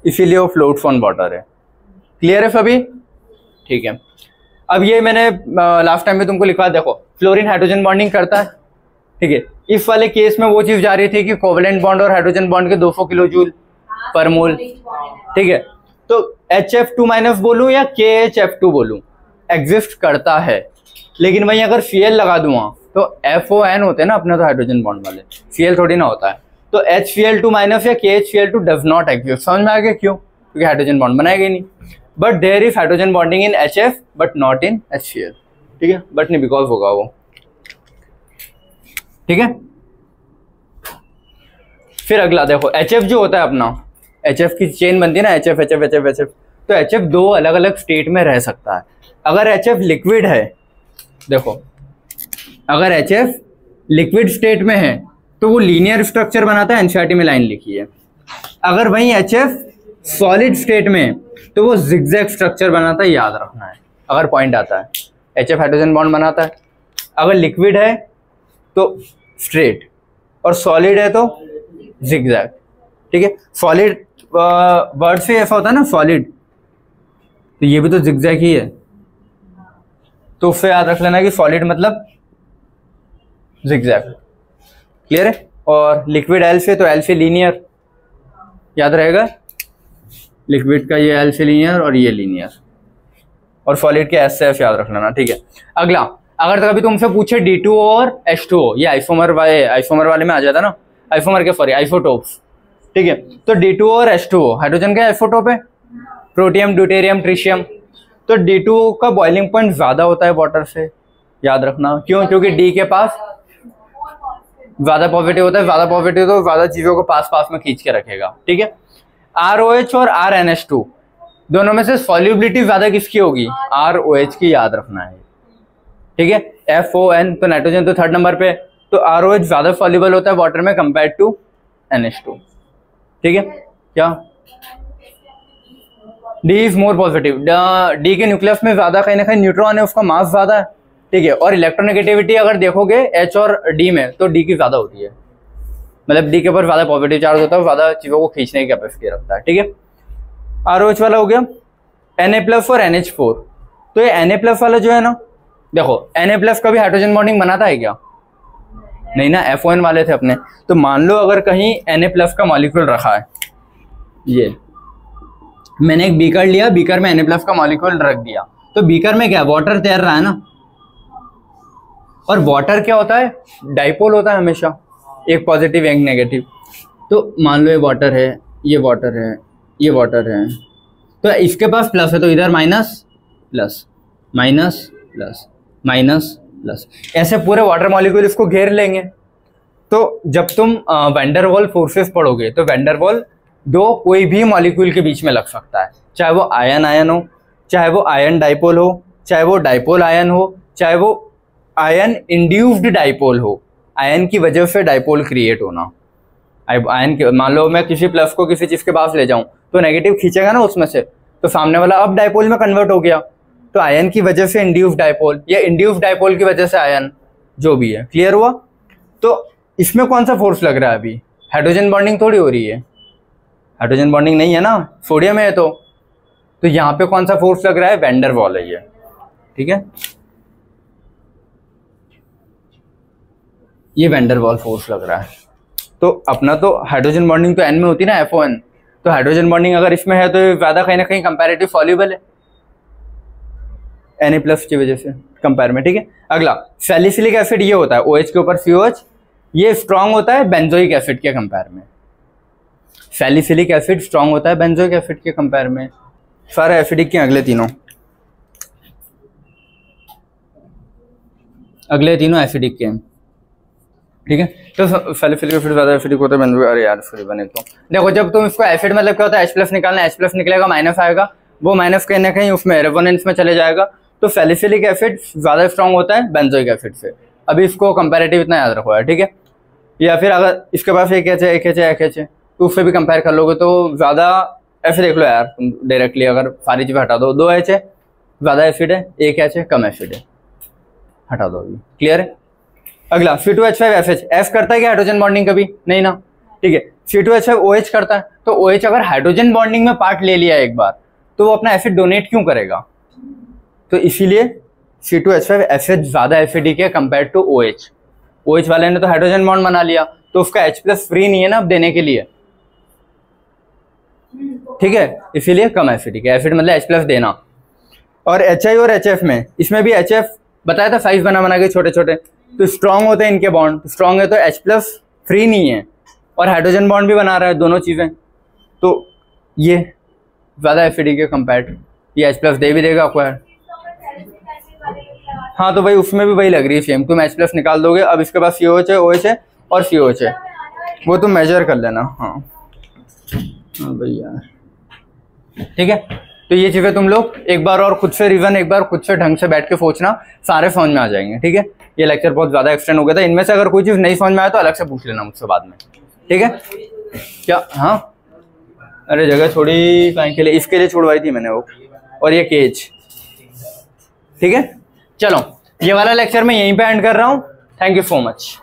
इसीलिए वो फ्लोट्स ऑन वाटर है। क्लियर है सभी? ठीक है। अब ये मैंने लास्ट टाइम में तुमको लिखा, देखो फ्लोरीन हाइड्रोजन बॉन्डिंग करता है। ठीक है। इस वाले केस में वो चीज जा रही थी कि कोवेलेंट बॉन्ड और हाइड्रोजन बॉन्ड के 200 किलो जूल पर मोल। ठीक है। तो HF2- बोलूं या KHF2 बोलूं, एग्जिस्ट करता है, लेकिन वहीं अगर Cl लगा दूंगा तो FON होते हैं ना अपने तो हाइड्रोजन बॉन्ड वाले, Cl थोड़ी ना होता है। तो HCl2- या KHCl2 डज नॉट एग्जिस्ट। समझ में आ गया क्यों? क्योंकि हाइड्रोजन बॉन्ड बनाएगा नहीं। But there is hydrogen bonding in HF but not in HCl। ठीक है। बट नहीं बिकॉज होगा वो। ठीक है। फिर अगला देखो, HF जो होता है अपना, HF की चेन बनती है ना, HF HF HF HF, तो HF 2 अलग अलग स्टेट में रह सकता है। अगर HF लिक्विड है, देखो अगर HF लिक्विड स्टेट में है तो वो लीनियर स्ट्रक्चर बनाता है, एनसीईआरटी में लाइन लिखी है। अगर वहीं HF सॉलिड स्टेट में है तो वो जिगजैग स्ट्रक्चर बनाता है, याद रखना है अगर पॉइंट आता है। HF हाइड्रोजन बॉन्ड बनाता है। अगर लिक्विड है तो स्ट्रेट, और सॉलिड है तो जिगजैग। ठीक है। सॉलिड वर्ड से ऐसा होता है ना, सॉलिड, तो ये भी तो जिगजैग ही है, तो उससे याद रख लेना कि सॉलिड मतलब जिगजैग। क्लियर है? और लिक्विड एल से, तो एल से लीनियर, याद रहेगा लिक्विड का ये एल से लीनियर और ये लीनियर, और सॉलिड के एस से एफ याद रख लेना। ठीक है। अगला, अगर कभी तुमसे पूछे D2O और H2O, ये आइसोमर वाले में आ जाता ना, आइसोमर के सॉरी आइसोटोप्स। ठीक है। तो D2O और H2O हाइड्रोजन का आइसोटोप है, प्रोटियम, ड्यूटेरियम, ट्रिशियम। तो D2O का बॉइलिंग पॉइंट ज्यादा होता है वाटर से, याद रखना। क्यों? क्योंकि D के पास ज्यादा पॉजिटिव होता है, ज्यादा पॉजिटिव तो ज्यादा चीजों को पास पास में खींच के रखेगा। ठीक है। ROH और RNH2 दोनों में से सॉल्युबिलिटी ज्यादा किसकी होगी? ROH की, याद रखना है। ठीक है। FON, तो नाइट्रोजन तो 3rd नंबर पे, तो ROH ज्यादा सॉल्युबल होता है वाटर में कंपेयर टू NH2। ठीक है। क्या D is more positive, D के न्यूक्लियस में ज्यादा कहीं ना कहीं न्यूट्रॉन है, उसका मास ज्यादा है, ठीक है। और इलेक्ट्रोनेगेटिविटी अगर देखोगे एच और डी में तो डी की ज्यादा होती है, मतलब डी के ऊपर ज्यादा पॉजिटिव चार्ज होता है, ज्यादा चीजों को खींचने की कैपेसिटी रखता है, ठीक है। आरओएच वाला हो गया Na+ और NH4। तो ये Na+ वाला जो है ना, देखो Na+ का भी हाइड्रोजन बॉन्डिंग बनाता है क्या? नहीं ना, FON वाले थे अपने। तो मान लो अगर कहीं Na+ का मॉलिक्यूल रखा है, ये मैंने एक बीकर लिया, बीकर में Na+ का मॉलिक्यूल रख दिया, तो बीकर में क्या वाटर तैर रहा है ना, और वाटर क्या होता है, डाइपोल होता है हमेशा, एक पॉजिटिव एक नेगेटिव। तो मान लो ये वाटर है, ये वाटर है, ये वाटर है, तो इसके पास प्लस है तो इधर minus plus minus plus minus plus, ऐसे पूरे वाटर मॉलिक्यूल इसको घेर लेंगे। तो जब तुम वैन वाल फोर्सेस पढ़ोगे तो वैन वाल दो कोई भी मॉलिक्यूल के बीच में लग सकता है, चाहे वो आयन आयन हो, चाहे वो आयन डाइपोल हो, चाहे वो डाइपोल आयन हो, चाहे वो आयन इंड्यूस्ड डाइपोल हो, आयन की वजह से डाइपोल क्रिएट होना। आयन के मान लो मैं किसी प्लस को किसी चीज के पास ले जाऊं तो नेगेटिव खींचेगा ना उसमें से, तो सामने वाला अब डाइपोल में कन्वर्ट हो गया, तो आयन की वजह से इंड्यूस्ड डाइपोल या इंड्यूस्ड डाइपोल की वजह से आयन, जो भी है। क्लियर हुआ? तो इसमें कौन सा फोर्स लग रहा है अभी? हाइड्रोजन बॉन्डिंग थोड़ी हो रही है, हाइड्रोजन बॉन्डिंग नहीं है ना, सोडियम है। तो यहाँ पे कौन सा फोर्स लग रहा है? वैन डर वाल है ये, ठीक है, ये वैन डर वाल फोर्स लग रहा है। तो अपना तो हाइड्रोजन बॉन्डिंग तो एन में होती है ना, FON, तो हाइड्रोजन बॉन्डिंग अगर इसमें है तो ये ज्यादा कहीं ना कहीं कंपैरेटिव सॉल्युबल है Na+ की वजह से कंपेयर में, ठीक है। अगला सैलिसिलिक एसिड, ये होता है OH के ऊपर COH, ये स्ट्रांग होता है बेंजोइक एसिड के कंपेयर में। सैलिसिलिक एसिड स्ट्रांग होता है बेंजोइक एसिड के कंपेयर में। सारे एसिडिक के अगले तीनों एसिडिक के, ठीक है। तो सैलिसिलिक एसिड ज्यादा एसिडिक होता है बेंजोइक। अरे यार सॉरी बने, तो देखो जब तुम इसको एसिड मतलब क्या होता है, H+ निकालना, H+ निकलेगा माइनस आएगा, वो माइनस कहीं ना कहीं उसमें रेजोनेंस में चले जाएगा। तो सैलिसिलिक एसिड ज्यादा स्ट्रांग होता है बेंजोइक एसिड से। अभी इसको कंपैरेटिव इतना याद रखो यार, ठीक है। या फिर अगर इसके पास एक H है तो उससे भी कंपेयर कर लोगे तो ज्यादा, ऐसे देख लो यार तुम डायरेक्टली, अगर सारी चीजें हटा दो, 2 H है ज्यादा एसिड है, 1 H है कम एसिड है, हटा दो अभी। क्लियर है? अगला C2H5FH, F करता है क्या हाइड्रोजन बॉन्डिंग? कभी नहीं ना, ठीक है। C2H5 OH करता है, तो OH अगर हाइड्रोजन बॉन्डिंग में पार्ट ले लिया एक बार तो वो अपना एसिड डोनेट क्यों करेगा? तो इसीलिए C2H5FH ज्यादा एसिडिक है कंपेयर टू OH। OH वाले ने तो हाइड्रोजन बॉन्ड बना लिया, तो उसका H+ फ्री नहीं है ना अब देने के लिए, ठीक है, इसीलिए कम एसिडिक है। एसिड मतलब H+ देना। और HI और HF में, इसमें भी HF बताया था साइज बना के छोटे छोटे, तो स्ट्रांग होते हैं इनके बॉन्ड, स्ट्रांग है तो H+ फ्री नहीं है और हाइड्रोजन बॉन्ड भी बना रहा है, दोनों चीजें, तो ये ज्यादा एसिडिक है कंपेयर, ये H+ दे भी देगा एक्वायर। हाँ तो भाई उसमें भी वही लग रही है सेम, तुम H+ निकाल दोगे। अब इसके पास COH है, OH है और COH है, वो तुम मेजर कर लेना। हाँ भाई यार, ठीक है। तो ये चीजें तुम लोग एक बार और खुद से रिवीजन, एक बार खुद से ढंग से बैठ के सोचना, सारे समझ में आ जाएंगे, ठीक है। ये लेक्चर बहुत ज्यादा एक्सटेंड हो गया था, इनमें से अगर कोई चीज नहीं समझ में आया तो अलग से पूछ लेना मुझसे बाद में, ठीक है। क्या? हाँ अरे जगह छोड़ी कहीं के लिए, इसके लिए छुड़वाई थी मैंने वो, और ये केज, ठीक है। चलो ये वाला लेक्चर मैं यहीं पे एंड कर रहा हूँ। Thank you so much.